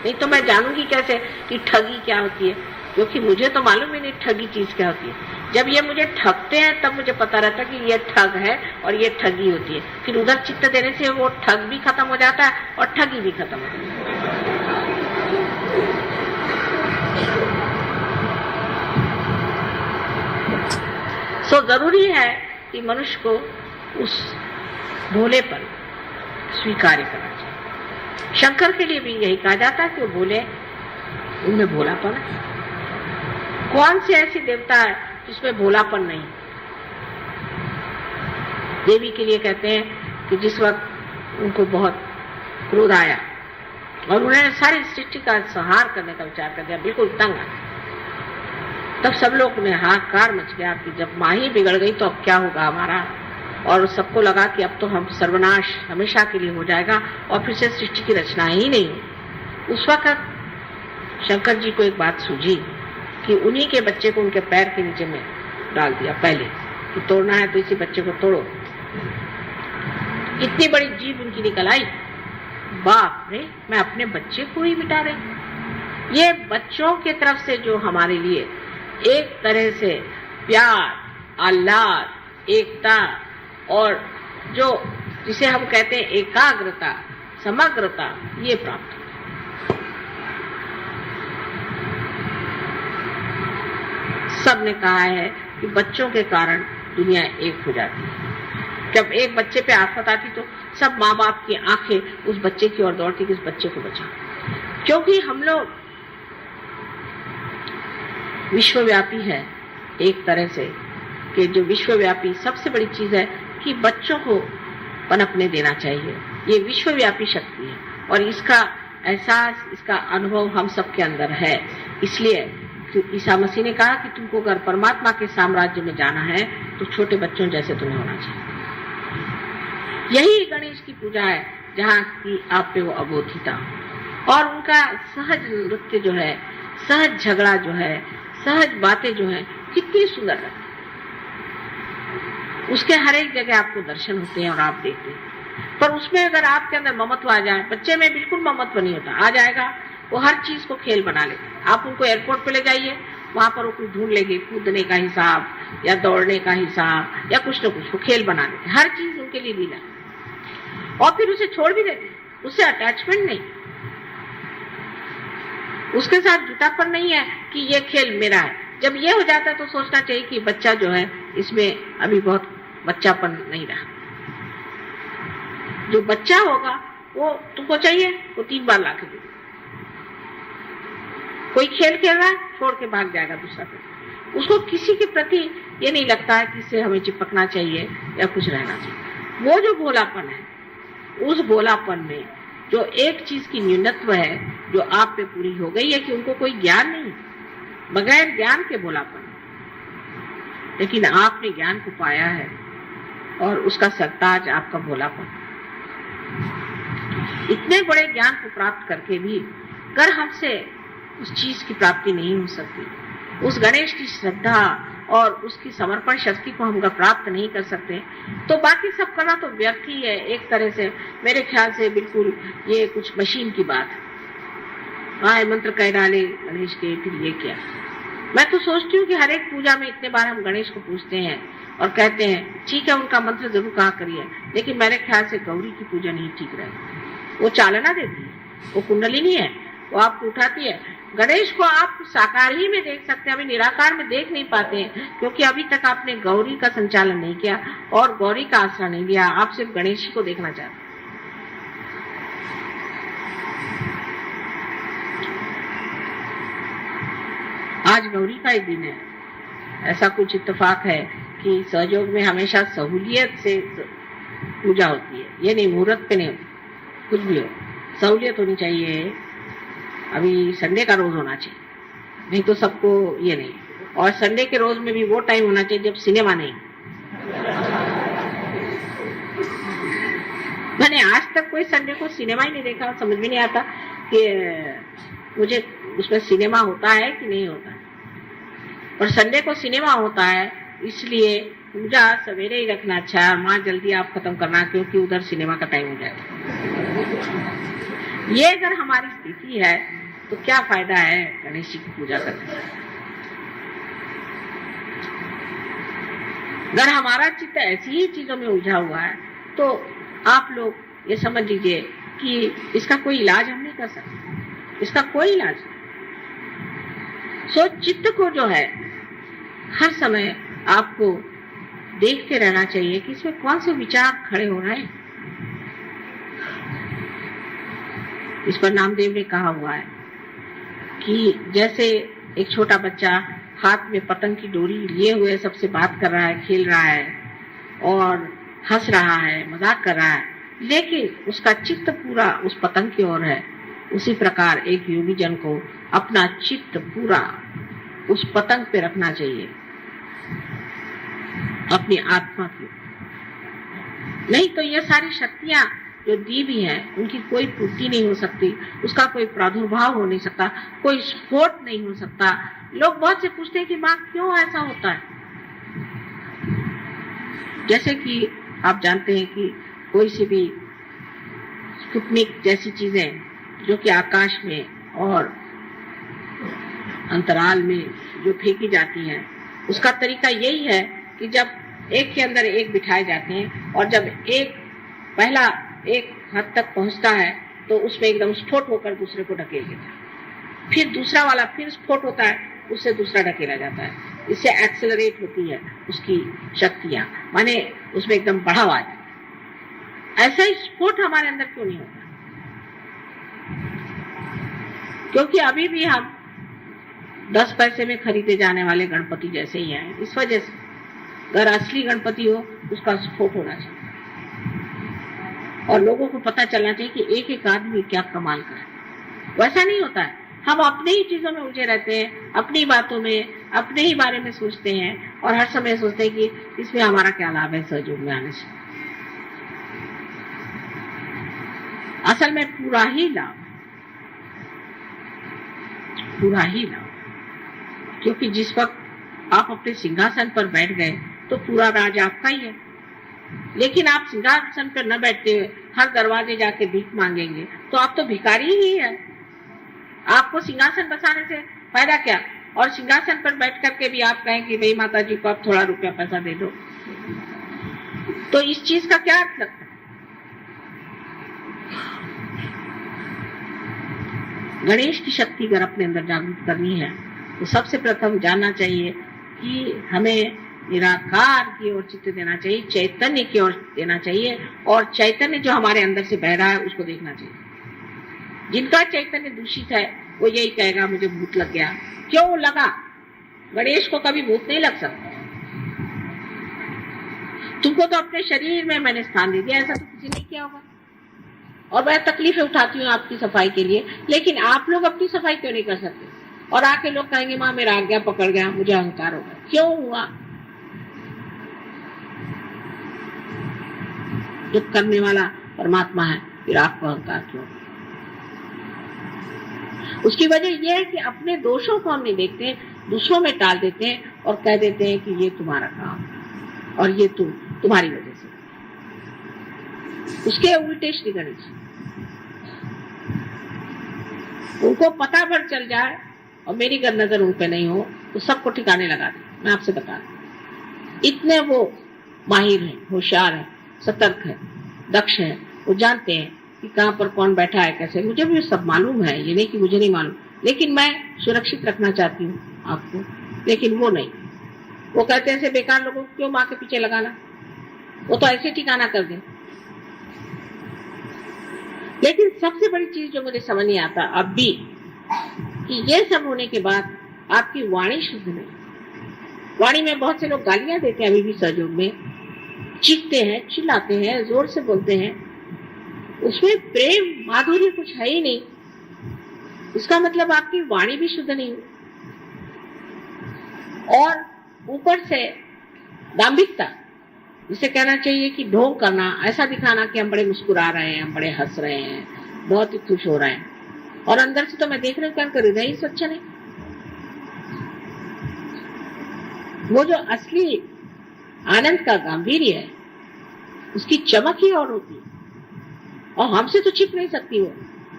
नहीं तो मैं जानूंगी कैसे कि ठगी क्या होती है, क्योंकि मुझे तो मालूम ही नहीं ठगी चीज क्या होती है। जब ये मुझे ठगते हैं तब मुझे पता रहता है कि ये ठग है और ये ठगी होती है। फिर उधर चित्त देने से वो ठग भी खत्म हो जाता है और ठगी भी खत्म हो जाती है। सो जरूरी है कि मनुष्य को उस भोलेपन स्वीकार करना चाहिए। शंकर के लिए भी यही कहा जाता है कि वो भोले, उनमें भोलापन है। कौन से ऐसी देवता है जिसमें भोलापन नहीं? देवी के लिए कहते हैं कि जिस वक्त उनको बहुत क्रोध आया और उन्होंने सारी सृष्टि का संहार करने का विचार कर दिया, बिल्कुल तंग आ, तब सब लोग ने हाहाकार मच गया कि जब माँ ही बिगड़ गई तो अब क्या होगा हमारा। और सबको लगा कि अब तो हम सर्वनाश हमेशा के लिए हो जाएगा और फिर से सृष्टि की रचना ही नहीं। उस वक्त शंकर जी को एक बात सूझी कि उन्हीं के बच्चे को उनके पैर के नीचे में डाल दिया पहले, कि तोड़ना है तो इसी बच्चे को तोड़ो। इतनी बड़ी जीभ उनकी निकल आई, बाप रे, मैं अपने बच्चे को ही मिटा रही। ये बच्चों के तरफ से जो हमारे लिए एक तरह से प्यार, आह्लाद, एकता और जो जिसे हम कहते हैं एकाग्रता, समग्रता, ये प्राप्त। सबने कहा है कि बच्चों के कारण दुनिया एक हो जाती है। जब एक बच्चे पे आफत आती तो सब माँ बाप की आंखें उस बच्चे की ओर दौड़ती कि इस बच्चे को बचाओ, क्योंकि हम लोग विश्वव्यापी है एक तरह से, कि जो विश्वव्यापी सबसे बड़ी चीज है कि बच्चों को पनपने देना चाहिए। ये विश्वव्यापी शक्ति है और इसका एहसास, इसका अनुभव हम सबके अंदर है। इसलिए ईसा मसीह ने कहा कि तुमको अगर परमात्मा के साम्राज्य में जाना है तो छोटे बच्चों जैसे तुम्हें होना चाहिए। यही गणेश की पूजा है जहाँ की आप पे वो अबोधिता और उनका सहज नृत्य जो है, सहज झगड़ा जो है, सहज बातें जो है, कितनी सुंदर है। उसके हर एक जगह आपको दर्शन होते हैं और आप देखते हैं। पर उसमें अगर आपके अंदर ममत्व आ जाए, बच्चे में बिल्कुल ममत्व नहीं होता, आ जाएगा वो हर चीज को खेल बना लेगा। आप उनको एयरपोर्ट पे ले जाइए, वहां पर वो कुछ ढूंढ लेंगे, कूदने का हिसाब या दौड़ने का हिसाब या कुछ न कुछ वो खेल बना लेते, हर चीज उनके लिए लीला, और फिर उसे छोड़ भी देते, उससे अटैचमेंट नहीं, उसके साथ जुटापन नहीं है कि ये खेल मेरा है। जब ये हो जाता है तो सोचना चाहिए कि बच्चा जो है इसमें अभी बहुत बच्चापन नहीं रहा। जो बच्चा होगा वो तुमको चाहिए वो 3 बार ला के दे। कोई खेल खेल रहा है, छोड़ के भाग जाएगा दूसरा पे। उसको किसी के प्रति ये नहीं लगता है कि इससे हमें चिपकना चाहिए या कुछ रहना चाहिए। वो जो भोलापन है, उस भोलापन में जो एक चीज की न्यूनत्व है जो आप पे पूरी हो गई है कि उनको कोई ज्ञान नहीं, बगैर ज्ञान के भोलापन, लेकिन आपने ज्ञान को पाया है और उसका सरताज आपका भोलापन। इतने बड़े ज्ञान को प्राप्त करके भी अगर हमसे उस चीज की प्राप्ति नहीं हो सकती, उस गणेश की श्रद्धा और उसकी समर्पण शक्ति को हम प्राप्त नहीं कर सकते, तो बाकी सब करना तो व्यर्थ ही है। एक तरह से मेरे ख्याल से बिल्कुल ये कुछ मशीन की बात है। आए मंत्र कह डाले गणेश के, फिर ये क्या। मैं तो सोचती हूँ कि हर एक पूजा में इतने बार हम गणेश को पूछते हैं और कहते हैं ठीक है उनका मंत्र जरूर कहा करिए, लेकिन मेरे ख्याल से गौरी की पूजा नहीं ठीक रहेगी। वो चालना देती है, वो कुंडलिनी है, वो आपको उठाती है। गणेश को आप साकार ही में देख सकते हैं, अभी निराकार में देख नहीं पाते हैं, क्योंकि अभी तक आपने गौरी का संचालन नहीं किया और गौरी का आश्रय नहीं लिया। आप सिर्फ गणेश को देखना चाहते हैं। आज गौरी का ही दिन है। ऐसा कुछ इत्तेफाक है कि सहयोग में हमेशा सहूलियत से पूजा होती है, ये नहीं मुहूर्त पे नहीं होती, कुछ भी हो सहूलियत होनी चाहिए। अभी संडे का रोज होना चाहिए, नहीं तो सबको ये नहीं। और संडे के रोज में भी वो टाइम होना चाहिए जब सिनेमा नहीं। मैंने आज तक कोई संडे को सिनेमा ही नहीं देखा, समझ में नहीं आता कि मुझे उसमें सिनेमा होता है कि नहीं होता है। और संडे को सिनेमा होता है, इसलिए पूजा सवेरे ही रखना अच्छा है और माँ जल्दी आप खत्म करना, क्योंकि उधर सिनेमा का टाइम हो जाएगा। ये अगर हमारी स्थिति है तो क्या फायदा है गणेश जी की पूजा करने से। अगर हमारा चित्त ऐसी ही चीजों में उलझा हुआ है तो आप लोग ये समझ लीजिए कि इसका कोई इलाज हम नहीं कर सकते, इसका कोई इलाज नहीं। सो चित्त को जो है हर समय आपको देखते रहना चाहिए कि इसमें कौन से विचार खड़े हो रहे हैं। इस पर नामदेव ने कहा हुआ है कि जैसे एक छोटा बच्चा हाथ में पतंग की डोरी लिए हुए सबसे बात कर रहा है, खेल रहा है और हंस रहा है, मजाक कर रहा है, लेकिन उसका चित्त पूरा उस पतंग की ओर है, उसी प्रकार एक योगी जन को अपना चित्त पूरा उस पतंग पे रखना चाहिए, अपनी आत्मा की। नहीं तो ये सारी शक्तियां जो दी भी हैं उनकी कोई पूर्ति नहीं हो सकती, उसका कोई प्रादुर्भाव हो नहीं सकता, कोई स्फोट नहीं हो सकता। लोग बहुत से पूछते हैं कि माँ क्यों ऐसा होता है। जैसे कि आप जानते हैं कि कोई सी भी स्पुतनिक जैसी चीजें जो कि आकाश में और अंतराल में जो फेंकी जाती हैं, उसका तरीका यही है कि जब एक के अंदर एक बिठाए जाते हैं और जब एक पहला एक हद तक पहुंचता है तो उसमें एकदम स्फोट होकर दूसरे को ढकेल देता है, फिर दूसरा वाला फिर स्फोट होता है, उससे दूसरा ढकेला जाता है, इससे एक्सेलरेट होती है उसकी शक्तियां, माने उसमें एकदम बढ़ावा आ जाता है। ऐसा ही स्फोट हमारे अंदर क्यों नहीं होता? क्योंकि अभी भी हम 10 पैसे में खरीदे जाने वाले गणपति जैसे ही हैं। इस वजह से अगर असली गणपति हो उसका स्फोट होना चाहिए और लोगों को पता चलना चाहिए कि एक एक आदमी क्या कमाल का है। वैसा नहीं होता है, हम अपने ही चीजों में उलझे रहते हैं, अपनी बातों में, अपने ही बारे में सोचते हैं और हर समय सोचते हैं कि इसमें हमारा क्या लाभ है सहयोग में आने से। असल में पूरा ही लाभ, पूरा ही लाभ, क्योंकि जिस वक्त आप अपने सिंहासन पर बैठ गए तो पूरा राज आपका ही है। लेकिन आप सिंहासन पर न बैठते हुए हर दरवाजे जाके भीख मांगेंगे तो आप तो भिखारी ही है। आपको सिंहासन बसाने से फायदा क्या? और सिंहासन पर बैठ करके भी आप कहें कि भाई माता जी को आप थोड़ा रुपया पैसा दे दो, तो इस चीज का क्या अर्थ लगता है? गणेश की शक्ति अगर अपने अंदर जागृत करनी है तो सबसे प्रथम जानना चाहिए कि हमें निराकार की ओर चित्त देना चाहिए, चैतन्य की ओर देना चाहिए, और चैतन्य जो हमारे अंदर से बह रहा है उसको देखना चाहिए। जिनका चैतन्य दूषित है वो यही कहेगा मुझे भूत लग गया। क्यों लगा? गणेश को कभी भूत नहीं लग सकता। तुमको तो अपने शरीर में मैंने स्थान दे दिया, ऐसा तो किसी ने किया होगा। और मैं तकलीफें उठाती हूँ आपकी सफाई के लिए, लेकिन आप लोग अपनी सफाई क्यों नहीं कर सकते? और आके लोग कहेंगे माँ मेरा आज्ञा पकड़ गया, मुझे अहंकार हो गया। क्यों हुआ? जब करने वाला परमात्मा है फिर आपको अहंकार क्यों? उसकी वजह यह है कि अपने दोषों को हम नहीं देखते, दूसरों में टाल देते हैं और कह देते हैं कि ये तुम्हारा काम और ये तुम्हारी वजह से। उसके उल्टे श्री गणेश, उनको पता भर चल जाए और मेरी अगर नजर उन पे नहीं हो तो सबको ठिकाने लगा दे। मैं आपसे बता दूं, इतने वो माहिर हैं, होशियार हैं, सतर्क है, दक्ष है। वो जानते हैं कि कहाँ पर कौन बैठा है, कैसे। मुझे भी सब मालूम है, ये नहीं कि मुझे नहीं मालूम, लेकिन मैं सुरक्षित रखना चाहती हूँ आपको। लेकिन वो नहीं, वो कहते हैं ऐसे बेकार लोगों को क्यों माँ के पीछे लगाना, वो तो ऐसे ठिकाना कर दे। लेकिन सबसे बड़ी चीज जो मुझे समझ नहीं आता अब भी, कि ये सब होने के बाद आपकी वाणी शुद्ध नहीं। वाणी में बहुत से लोग गालियां देते हैं, अभी भी सहयोग में चीखते हैं, चिल्लाते हैं, जोर से बोलते हैं, उसमें प्रेम माधुर्य कुछ है ही नहीं। इसका मतलब आपकी वाणी भी शुद्ध नहीं हुई। और ऊपर से दाम्भिकता, जिसे कहना चाहिए कि ढोंग करना, ऐसा दिखाना कि हम बड़े मुस्कुरा रहे हैं, हम बड़े हंस रहे हैं, बहुत ही खुश हो रहे हैं, और अंदर से तो मैं देख रही हूँ हृदय ही स्वच्छ नहीं। वो जो असली आनंद का गांभीर्य है, उसकी चमक ही और होती है, और हमसे तो छिप नहीं सकती वो।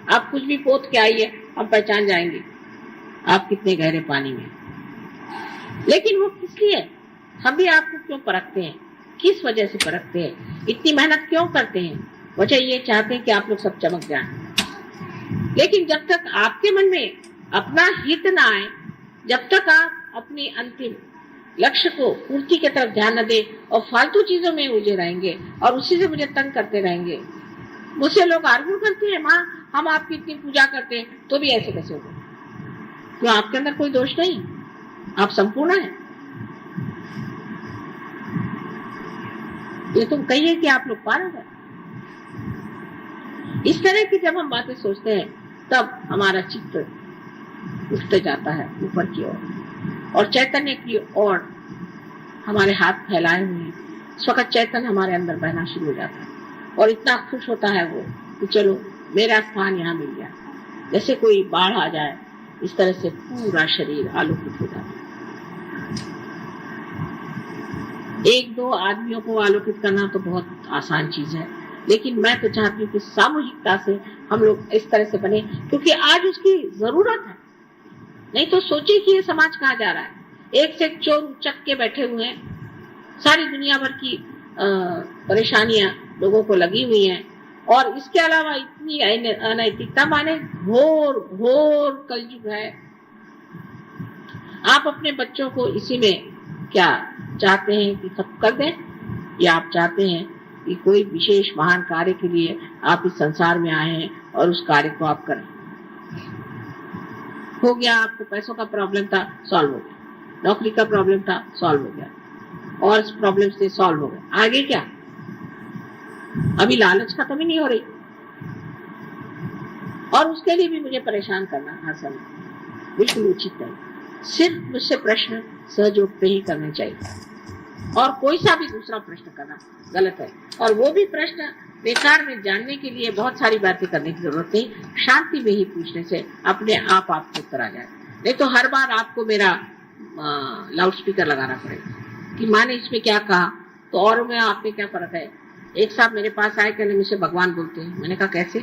आप कुछ भी पोत के आइए, हम पहचान जाएंगे आप कितने गहरे पानी में। लेकिन वो किस लिए? हम भी आपको क्यों परखते हैं? किस वजह से परखते हैं? इतनी मेहनत क्यों करते हैं? वजह ये चाहते हैं कि आप लोग सब चमक जाएं। लेकिन जब तक आपके मन में अपना हित ना आए, जब तक आप अपनी अंतिम लक्ष्य को पूर्ति की तरफ ध्यान न दे और फालतू चीजों में उलझे रहेंगे और उसी से मुझे तंग करते रहेंगे। मुझसे लोग आर्ग्यू करते हैं, माँ हम आपकी इतनी पूजा करते हैं तो भी ऐसे कैसे हो? क्यों आपके अंदर कोई दोष नहीं? आप संपूर्ण हैं। ये तुम कहिए कि आप लोग पारंगत हैं। इस तरह की जब हम बातें सोचते हैं तब हमारा चित्त उठते जाता है ऊपर की ओर, और चैतन्य की ओर हमारे हाथ फैलाए हुए हैं। इस वक्त चैतन्य हमारे अंदर बहना शुरू हो जाता है और इतना खुश होता है वो कि चलो मेरा स्थान यहाँ मिल गया। जैसे कोई बाढ़ आ जाए, इस तरह से पूरा शरीर आलोकित हो जाता है। एक दो आदमियों को आलोकित करना तो बहुत आसान चीज है, लेकिन मैं तो चाहती हूँ कि सामूहिकता से हम लोग इस तरह से बने, क्योंकि आज उसकी जरूरत है। नहीं तो सोचिए कि ये समाज कहाँ जा रहा है। एक से एक चोर उचक के बैठे हुए हैं, सारी दुनिया भर की परेशानियां लोगों को लगी हुई हैं, और इसके अलावा इतनी अनैतिकता, माने घोर घोर कलयुग है। आप अपने बच्चों को इसी में क्या चाहते हैं कि सब कर दें, या आप चाहते हैं कि कोई विशेष महान कार्य के लिए आप इस संसार में आए हैं और उस कार्य को आप करें? हो गया, आपको पैसों का प्रॉब्लम था, सॉल्व हो गया, नौकरी का प्रॉब्लम था, सॉल्व हो गया, और प्रॉब्लम से सॉल्व हो गया, आगे क्या? अभी लालच खत्म ही नहीं हो रही, और उसके लिए भी मुझे परेशान करना हर समय बिल्कुल उचित नहीं। सिर्फ मुझसे प्रश्न सहयोग पे ही करने चाहिए, और कोई सा भी दूसरा प्रश्न करना गलत है, और वो भी प्रश्न बेकार में जानने के लिए बहुत सारी बातें करने की जरूरत नहीं, शांति में ही पूछने से अपने आप आपको उत्तर आ जाए। नहीं तो हर बार आपको मेरा लाउड स्पीकर लगाना पड़ेगा कि माँ ने इसमें क्या कहा, तो और में आप में क्या फर्क है। एक साहब मेरे पास आए, कहने मुझसे भगवान बोलते हैं। मैंने कहा कैसे?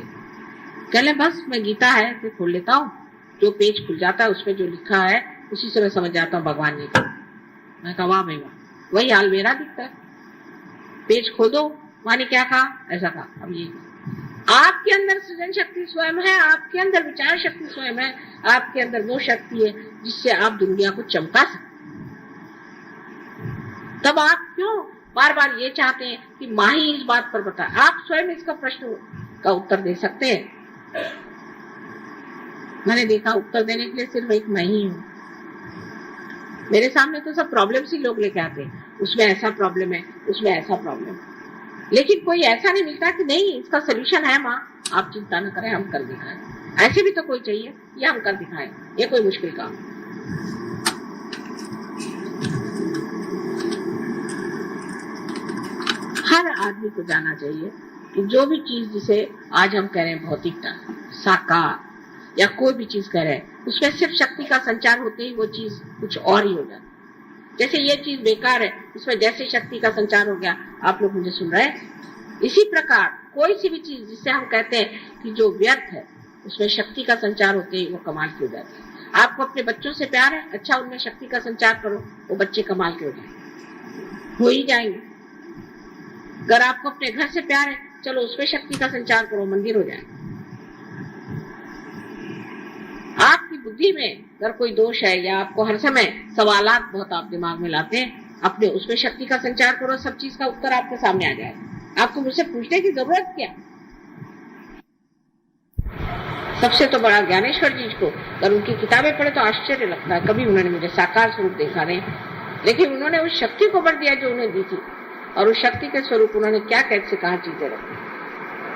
कहले बस मैं गीता है तो खोल लेता हूँ, जो पेज खुल जाता है उसमें जो लिखा है उसी से मैं समझ जाता हूँ भगवान ने कहा। मैं कहा वाह भाई वाह, वही हाल मेरा दिखता है, पेज खोल दो, माँ ने क्या कहा, ऐसा कहा। अब ये आपके अंदर सृजन शक्ति स्वयं है, आपके अंदर विचार शक्ति स्वयं है, आपके अंदर वो शक्ति है जिससे आप दुनिया को चमका सकते। तब आप क्यों बार बार ये चाहते हैं कि माँ ही इस बात पर बताए? आप स्वयं इसका प्रश्न का उत्तर दे सकते हैं। मैंने देखा उत्तर देने के लिए सिर्फ एक मैं ही हूँ। मेरे सामने तो सब प्रॉब्लम्स ही लोग लेके आते हैं, उसमें ऐसा प्रॉब्लम है, उसमें ऐसा प्रॉब्लम है, लेकिन कोई ऐसा नहीं मिलता कि नहीं इसका सोल्यूशन है माँ, आप चिंता न करें, हम कर दिखाएं। ऐसे भी तो कोई चाहिए, ये हम कर दिखाएं, ये कोई मुश्किल काम। हर आदमी को जानना चाहिए कि जो भी चीज जिसे आज हम कह रहे हैं भौतिकता, साकार या कोई भी चीज कह रहे हैं, उसमें सिर्फ शक्ति का संचार होते ही वो चीज कुछ और ही हो जाती। जैसे ये चीज बेकार है, इसमें जैसे शक्ति का संचार हो गया, आप लोग मुझे सुन रहे हैं। इसी प्रकार कोई सी भी चीज जिसे हम कहते हैं कि जो व्यर्थ है, उसमें शक्ति का संचार होते ही वो कमाल की हो जाती है। आपको अपने बच्चों से प्यार है, अच्छा उनमें शक्ति का संचार करो, वो बच्चे कमाल के हो जाएंगे, हो ही जाएंगे। अगर आपको अपने घर से प्यार है, चलो उसमें शक्ति का संचार करो, मंदिर हो जाएगा। आपकी बुद्धि में अगर कोई दोष है या आपको हर समय सवालात बहुत आप दिमाग में लाते हैं, अपने उसमें शक्ति का संचार करो, सब चीज का उत्तर आपके सामने आ जाएगा। आपको मुझसे पूछने की जरूरत क्या? सबसे तो बड़ा ज्ञानेश्वर जी को अगर उनकी किताबें पढ़े तो आश्चर्य लगता है, कभी उन्होंने मुझे साकार स्वरूप देखा नहीं, लेकिन उन्होंने उस शक्ति को बर दिया जो उन्हें दी थी, और उस शक्ति के स्वरूप उन्होंने क्या कैसे कहा चीजें रखी।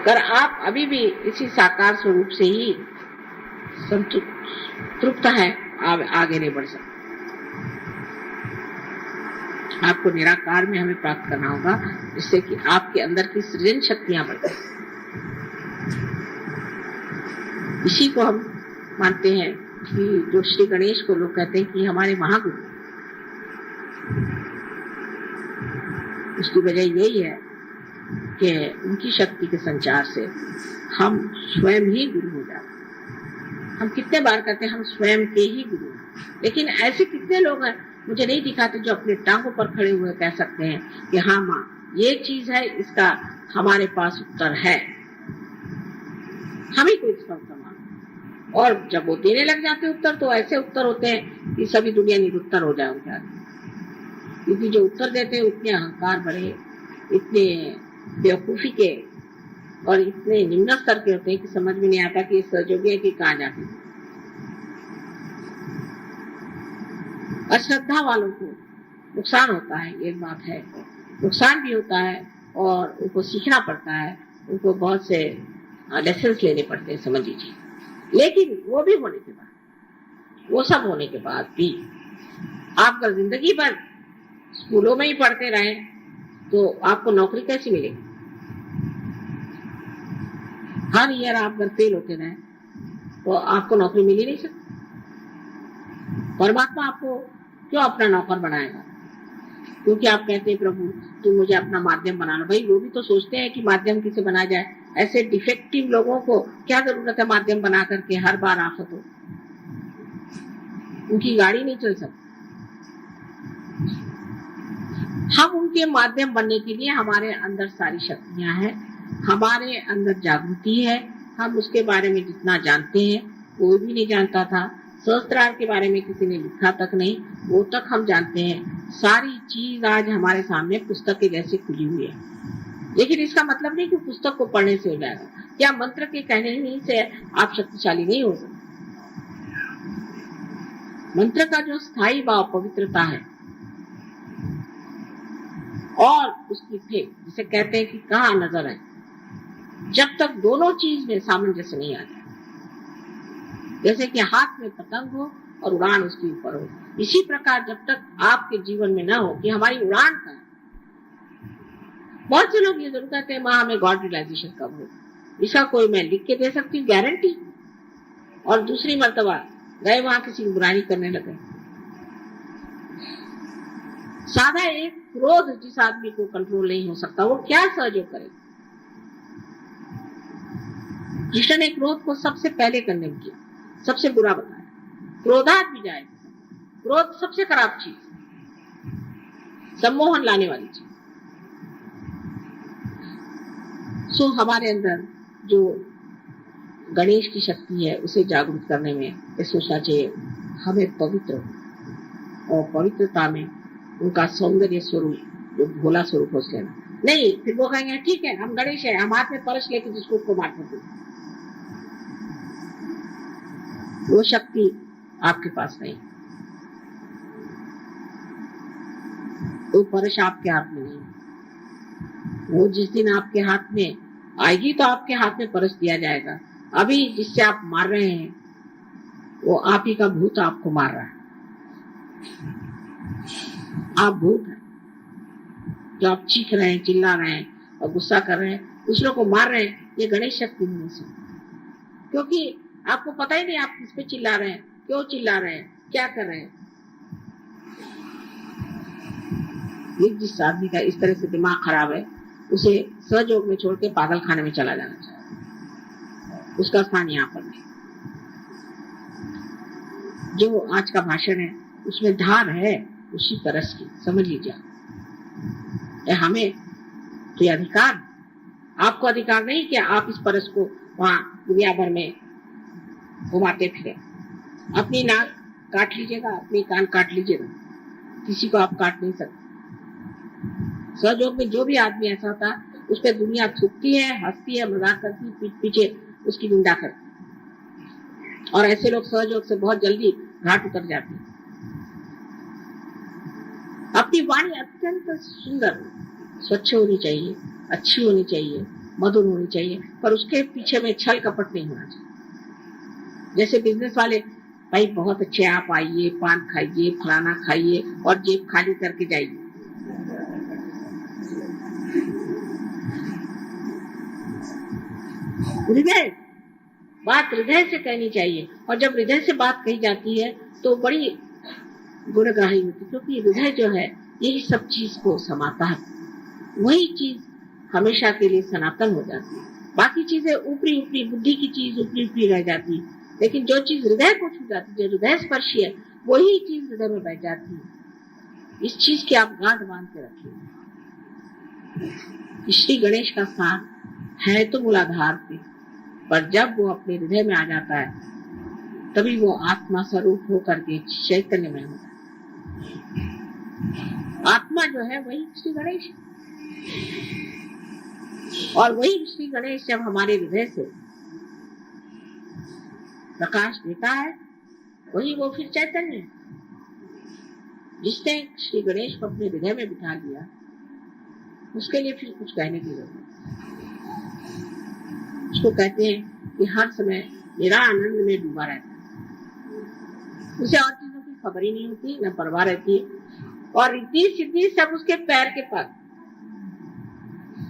अगर आप अभी भी इसी साकार स्वरूप से ही संतृप्त है, आप आगे नहीं बढ़ सकते। आपको निराकार में हमें प्राप्त करना होगा, जिससे कि आपके अंदर की सृजन शक्तियां बढ़ जाए। इसी को हम मानते हैं कि जो श्री गणेश को लोग कहते हैं कि हमारे महागुरु, उसकी वजह यही है कि उनकी शक्ति के संचार से हम स्वयं ही गुरु हो जाते हैं। हम कितने बार कहते हैं हम स्वयं के ही गुरु हैं, लेकिन ऐसे कितने लोग हैं मुझे नहीं दिखाते जो अपने टांगों पर खड़े हुए कह सकते हैं कि हाँ माँ ये चीज है, इसका हमारे पास उत्तर है, हम ही को इसका उत्तर मांगो। और जब वो देने लग जाते उत्तर, तो ऐसे उत्तर होते हैं कि सभी दुनिया निरुत्तर हो जाए उनके आगे, क्योंकि जो उत्तर देते हैं उतने अहंकार भरे, इतने बेवकूफी के और इतने निम्न स्तर के होते हैं कि समझ में नहीं आता कि ये सहयोगी है कि कहाँ जाते हैं। अश्रद्धा वालों को नुकसान होता है, एक बात है, नुकसान भी होता है, और उनको सीखना पड़ता है, उनको बहुत से लेसन लेने पड़ते हैं, समझ लीजिए। लेकिन वो भी होने के बाद, वो सब होने के बाद भी आप अगर जिंदगी भर स्कूलों में ही पढ़ते रहे तो आपको नौकरी कैसी मिलेगी? हर ईयर आप अगर फेल होते रहे तो आपको नौकरी मिल ही नहीं सकती। परमात्मा आपको क्यों अपना नौकर बनाएगा? क्योंकि आप कहते हैं प्रभु तुम मुझे अपना माध्यम बना लो। भाई वो भी तो सोचते हैं कि माध्यम किसे बनाया जाए। ऐसे डिफेक्टिव लोगों को क्या जरूरत है माध्यम बना करके हर बार आफत हो, उनकी गाड़ी नहीं चल सकती। हम उनके माध्यम बनने के लिए हमारे अंदर सारी शक्तियां हैं, हमारे अंदर जागृति है। हम उसके बारे में जितना जानते हैं कोई भी नहीं जानता था। सहस्त्रार के बारे में किसी ने लिखा तक नहीं, वो तक हम जानते हैं। सारी चीज आज हमारे सामने पुस्तक के जैसे खुली हुई है। लेकिन इसका मतलब नहीं कि पुस्तक को पढ़ने से हो जाएगा, या मंत्र के कहने ही से आप शक्तिशाली नहीं हो सकते। मंत्र का जो स्थायी भाव पवित्रता है और उसकी फेंक, जिसे कहते हैं कि कहाँ नजर है, जब तक दोनों चीज में सामंजस्य नहीं आता, जैसे कि हाथ में पतंग हो और उड़ान उसके ऊपर हो, इसी प्रकार जब तक आपके जीवन में न हो कि हमारी उड़ान का। बहुत से लोग ये जरूर कहते हैं माँ हमें गॉड रियलाइजेशन कब हो, इसका कोई मैं लिख के दे सकती हूँ गारंटी, और दूसरी मर्तबा गए वहां किसी की बुराई करने लगे। साधा एक क्रोध जिस आदमी को कंट्रोल नहीं हो सकता, वो क्या सहयोग करे। कृष्ण ने क्रोध को सबसे पहले करने किया, सबसे बुरा बताया, क्रोधात भी जाए। क्रोध सबसे खराब चीज, सम्मोहन लाने वाली चीज। सो हमारे अंदर जो गणेश की शक्ति है उसे जागरूक करने में ये सोचना चाहिए हमें पवित्र, और पवित्रता में उनका सौंदर्य स्वरूप, जो भोला स्वरूप हो लेना नहीं। फिर वो कहेंगे ठीक है हम गणेश है, हम हाथ में परस लेके जिसको उसको मार देते, वो शक्ति आपके पास नहीं, वो परस आपके हाथ में नहीं। वो जिस दिन आपके हाथ में आएगी तो आपके हाथ में परस दिया जाएगा। अभी जिससे आप मार रहे हैं वो आप ही का भूत आपको मार रहा है। आप भूत हैं जो आप चीख रहे हैं, चिल्ला रहे हैं और गुस्सा कर रहे हैं, दूसरों को मार रहे हैं। ये गणेश शक्ति होने से, क्योंकि आपको पता ही नहीं आप किस पे चिल्ला रहे हैं, क्यों चिल्ला रहे हैं, क्या कर रहे हैं। ये जिस आदमी का इस तरह से दिमाग खराब है उसे सहयोग में छोड़ के पागल खाने में चला जाना चाहिए, उसका स्थान यहाँ पर नहीं। जो आज का भाषण है उसमें धार है उसी परस की, समझ लीजिए। हमें तो अधिकार, आपको अधिकार नहीं कि आप इस परस को वहां दुनिया भर में घुमाते फिरे। अपनी नाक काट लीजिएगा, अपनी कान काट लीजिएगा, किसी को आप काट नहीं सकते। सहयोग में जो भी आदमी ऐसा होता उस पर दुनिया थूकती है, हंसती है, मजाक करती है, पीठ पीछे उसकी निंदा करती, और ऐसे लोग सहयोग से बहुत जल्दी घाट उतर जाते हैं। अपनी वाणी अत्यंत सुंदर, स्वच्छ होनी चाहिए, अच्छी होनी चाहिए, मधुर होनी चाहिए, पर उसके पीछे में छल कपट नहीं होना चाहिए। जैसे बिजनेस वाले, भाई बहुत अच्छे आप आइए, पान खाइए, फलाना खाइए और जेब खाली करके जाइए। हृदय, बात हृदय से कहनी चाहिए, और जब हृदय से बात कही जाती है तो बड़ी गुणग्राही होती, क्योंकि हृदय जो है यही सब चीज को समाता है। वही चीज हमेशा के लिए सनातन हो जाती है। बाकी चीजें ऊपरी ऊपरी, बुद्धि की चीज ऊपरी ऊपरी रह जाती है, लेकिन जो चीज हृदय को छू जाती है, जो हृदय स्पर्शी है, वही चीज हृदय में बैठ जाती है। इस चीज की आप गांठ बांध के रखिए। श्री गणेश का स्थान है तो मूलाधार पे, पर जब वो अपने हृदय में आ जाता है तभी वो आत्मा स्वरूप होकर के चैतन्य में होता है। आत्मा जो है वही श्री गणेश, और वही श्री गणेश जब हमारे हृदय से प्रकाश देता है, वही वो फिर चैतन्य है। जिसने श्री गणेश को अपने हृदय में बिठा लिया उसके लिए फिर कुछ कहने की जरूरत नहीं। उसको कहते हैं कि हर समय मेरा आनंद में डूबा रहता है, उसे और चीजों की खबर ही नहीं होती, न परवाह रहती है, और रिद्धि सिद्धि सब उसके पैर के पास।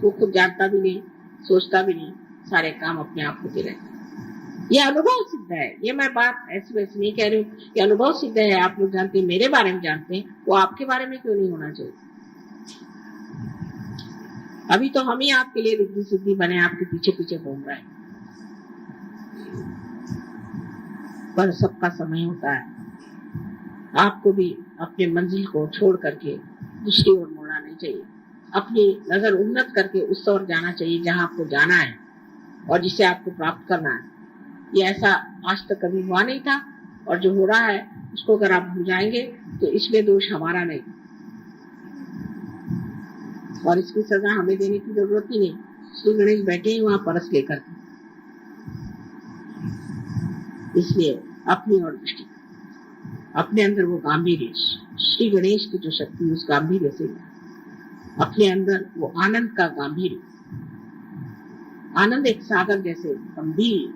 वो खुद जानता भी नहीं, सोचता भी नहीं, सारे काम अपने आप होते रहते। ये अनुभव सिद्ध है, ये मैं बात ऐसी वैसी नहीं कह रही हूँ, ये अनुभव सिद्ध है। आप लोग जानते हैं, मेरे बारे में जानते हैं, वो आपके बारे में क्यों नहीं होना चाहिए। अभी तो हम ही आपके लिए रिद्धि सिद्धि बने, आपके पीछे पीछे घूम रहे हैं, पर सबका समय होता है। आपको भी अपने मंजिल को छोड़ करके दूसरी ओर मुड़ना नहीं चाहिए। अपनी नजर उन्नत करके उस ओर जाना चाहिए जहां आपको जाना है और जिसे आपको प्राप्त करना है। ये ऐसा आज तक कभी हुआ नहीं था और जो हो रहा है उसको अगर आप भूल जाएंगे तो इसमें दोष हमारा नहीं, और इसकी सजा हमें देने की जरूरत ही नहीं। श्री गणेश बैठे ही वहां परस लेकर के, इसलिए अपनी ओर दृष्टि, अपने अंदर वो गांधीर्य, श्री गणेश की जो शक्ति उस गांधीर्य से, अपने अंदर वो आनंद का गांधीर्य, आनंद एक सागर जैसे गंभीर,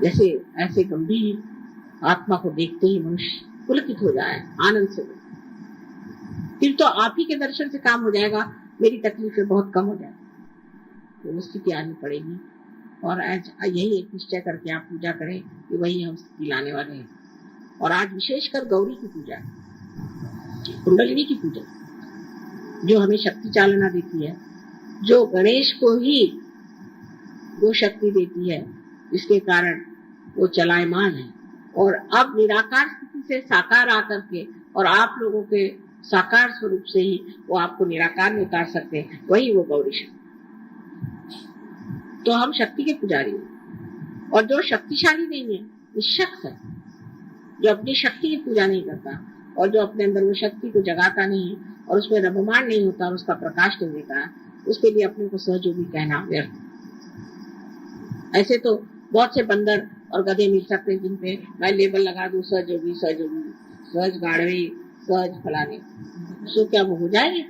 जैसे ऐसे गंभीर आत्मा को देखते ही मनुष्य पुलकित हो जाए आनंद से। फिर तो आप ही के दर्शन से काम हो जाएगा, मेरी तकलीफें बहुत कम हो जाएगी। तो वो स्थिति आनी पड़ेगी, और आज यही एक निश्चय करके आप पूजा करें कि वही हम स्थिति लाने वाले हैं। और आज विशेषकर गौरी की पूजा, कुंडलिनी की पूजा, जो हमें शक्ति चालना देती है, जो गणेश को ही वो शक्ति देती है जिसके कारण वो चलायमान है, और अब निराकार स्थिति से साकार आकर के और आप लोगों के साकार स्वरूप से ही वो आपको निराकार में उतार सकते हैं, वही वो गौरी शक्ति। तो हम शक्ति के पुजारी हैं, और जो शक्तिशाली नहीं है निशक्त है, जो अपनी शक्ति की पूजा नहीं करता और जो अपने अंदर वो शक्ति को जगाता नहीं और उसमें रममान नहीं होता और उसका प्रकाश नहीं देता, उसके लिए अपने को सहयोगी कहना व्यर्थ। ऐसे तो बहुत से बंदर और गधे मिल सकते हैं जिनपे मैं लेबल लगा दूं सहयोगी, सहयोगी, सहज गाड़वी, सहज फलाने, तो क्या वो हो जाएंगे?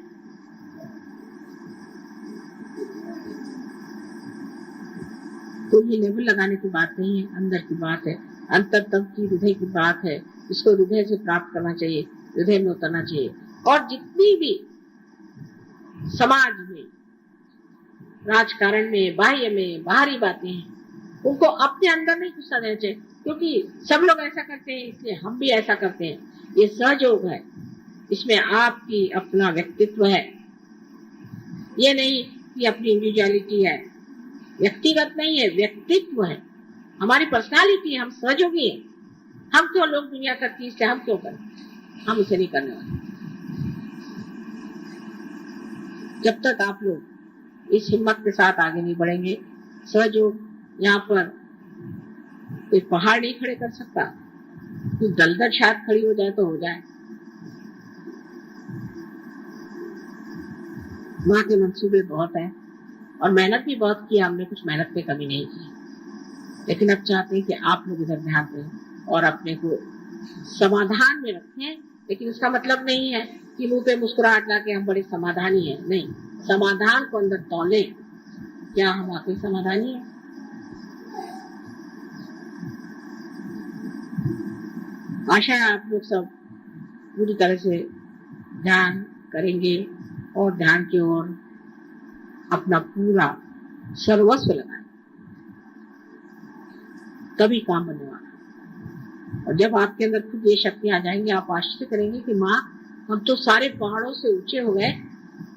तो ये लेबल लगाने की बात नहीं है, अंदर की बात है, अंतरतम की हृदय की बात है। इसको हृदय से प्राप्त करना चाहिए, हृदय में उतरना चाहिए। और जितनी भी समाज में, राजकारण में, बाह्य में, बाहरी बातें हैं, उनको अपने अंदर नहीं घुसा देना चाहिए, क्योंकि सब लोग ऐसा करते हैं इसलिए हम भी ऐसा करते हैं। ये सहयोग है, इसमें आपकी अपना व्यक्तित्व है, ये नहीं कि अपनी इंडिविजुअलिटी है, व्यक्तिगत नहीं है, व्यक्तित्व है, हमारी पर्सनालिटी है, हम सहयोगी हैं। हम क्यों लोग दुनिया करती है इसलिए हम क्यों करें, हम उसे नहीं करने वाले। जब तक आप लोग इस हिम्मत के साथ आगे नहीं बढ़ेंगे, सहयोग यहाँ पर कोई पहाड़ नहीं खड़े कर सकता, कोई दलदल शायद खड़ी हो जाए तो हो जाए। माँ के मंसूबे बहुत है और मेहनत भी बहुत की, हमने कुछ मेहनत पे कमी नहीं की, लेकिन अब चाहते हैं कि आप लोग इधर ध्यान दें और अपने को समाधान में रखें। लेकिन इसका मतलब नहीं है कि मुंह पे मुस्कुराहट ला के हम बड़े समाधानी हैं, नहीं, समाधान को अंदर तौले, क्या हम वाकई समाधानी हैं? आशा है आप लोग सब पूरी तरह से ध्यान करेंगे और ध्यान की ओर अपना पूरा सर्वस्व लगाएं, तभी काम बनने वाला। और जब आपके अंदर खुद ये शक्ति आ जाएंगी, आप आश्चर्य करेंगे कि माँ, हम तो सारे पहाड़ों से ऊंचे हो गए,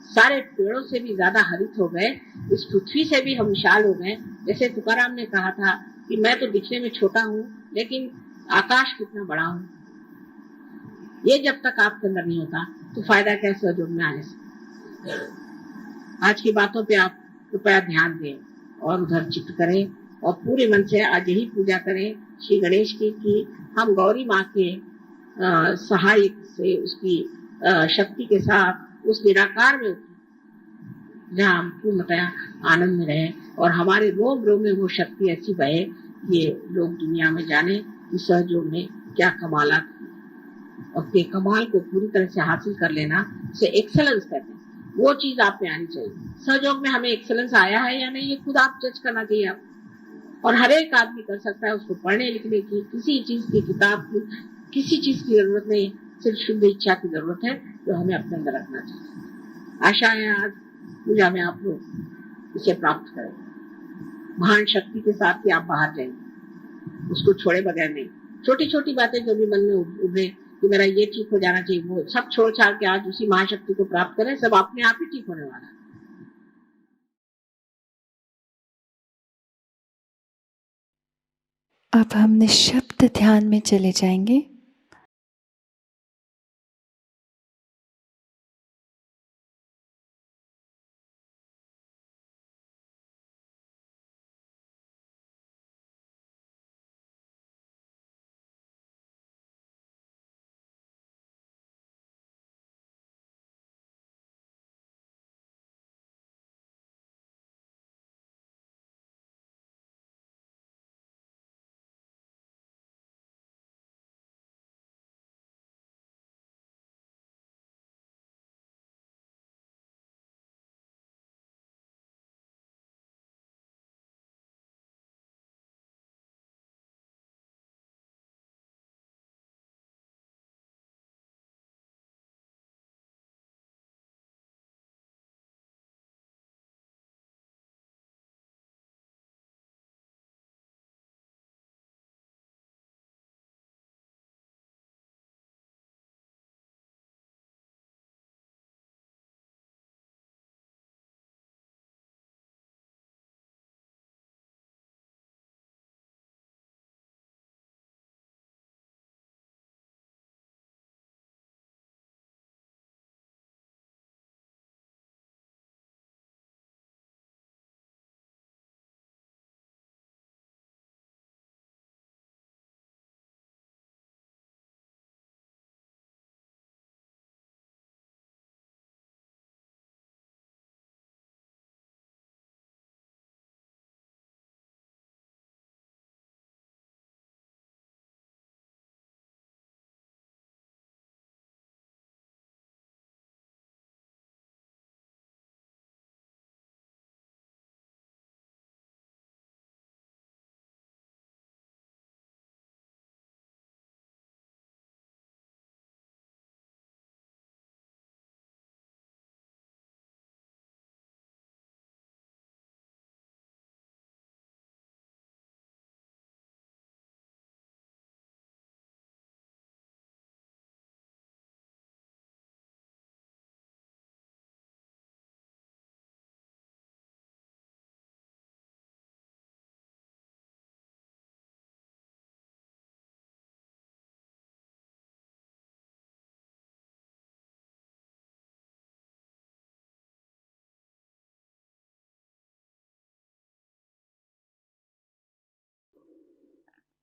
सारे पेड़ों से भी ज्यादा हरित हो गए, इस पृथ्वी से भी हम विशाल हो गए। जैसे तुकाराम ने कहा था कि मैं तो दिखने में छोटा हूँ लेकिन आकाश कितना बड़ा हूँ। ये जब तक आपके अंदर नहीं होता तो फायदा क्या सहयोग में आने से। आज की बातों पे आप कृपया ध्यान दें और उधर चित्त करें और पूरे मन से आज यही पूजा करें श्री गणेश की कि हम गौरी माँ के सहायक से, उसकी शक्ति के साथ उस निराकार में उतरें जहाँ हम पूर्णतया आनंद में रहे और हमारे रोम रोम में वो शक्ति ऐसी बहे ये लोग दुनिया में जाने कि सहयोग में क्या कमालात, अपने कमाल को पूरी तरह से हासिल कर लेना, उसे एक्सेलेंस करना, वो चीज आप में आनी चाहिए। सहयोग में हमें एक्सेलेंस आया है या नहीं, ये खुद आप जज करना चाहिए आप। और हर एक आदमी कर सकता है, उसको पढ़ने लिखने की, किसी चीज की किताब की, किसी चीज की जरूरत नहीं, सिर्फ शुद्ध इच्छा की जरूरत है जो हमें अपने अंदर रखना चाहिए। आशा है आज पूजा में आप लोग इसे प्राप्त करें, महान शक्ति के साथ ही आप बाहर जाएंगे, उसको छोड़े बगैर नहीं। छोटी छोटी बातें जो भी मन में उभरे कि मेरा ये ठीक हो जाना चाहिए, वो सब छोड़ छाड़ के आज उसी महाशक्ति को प्राप्त करें, सब अपने आप ही ठीक होने वाला है। अब हम निःशब्द ध्यान में चले जाएंगे।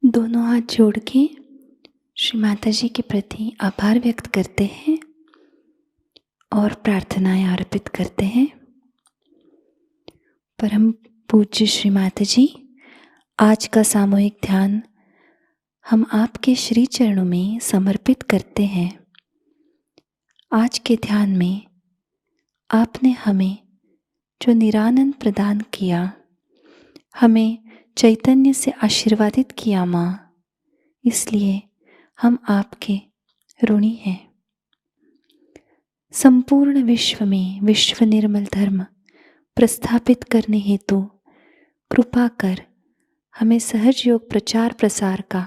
दोनों हाथ जोड़ के श्री माता जी के प्रति आभार व्यक्त करते हैं और प्रार्थनाएं अर्पित करते हैं। परम पूज्य श्री माता जी, आज का सामूहिक ध्यान हम आपके श्री चरणों में समर्पित करते हैं। आज के ध्यान में आपने हमें जो निरानंद प्रदान किया, हमें चैतन्य से आशीर्वादित किया माँ, इसलिए हम आपके ऋणी हैं। संपूर्ण विश्व में विश्व निर्मल धर्म प्रस्थापित करने हेतु कृपा कर हमें सहज योग प्रचार प्रसार का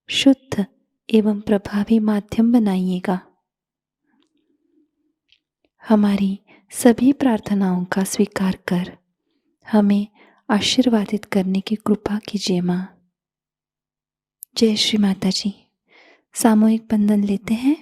शुद्ध एवं प्रभावी माध्यम बनाइएगा। हमारी सभी प्रार्थनाओं का स्वीकार कर हमें आशीर्वादित करने की कृपा कीजिए माँ। जय श्री माता जी। सामूहिक बंधन लेते हैं।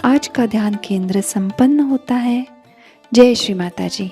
आज का ध्यान केंद्र संपन्न होता है। जय श्री माता जी।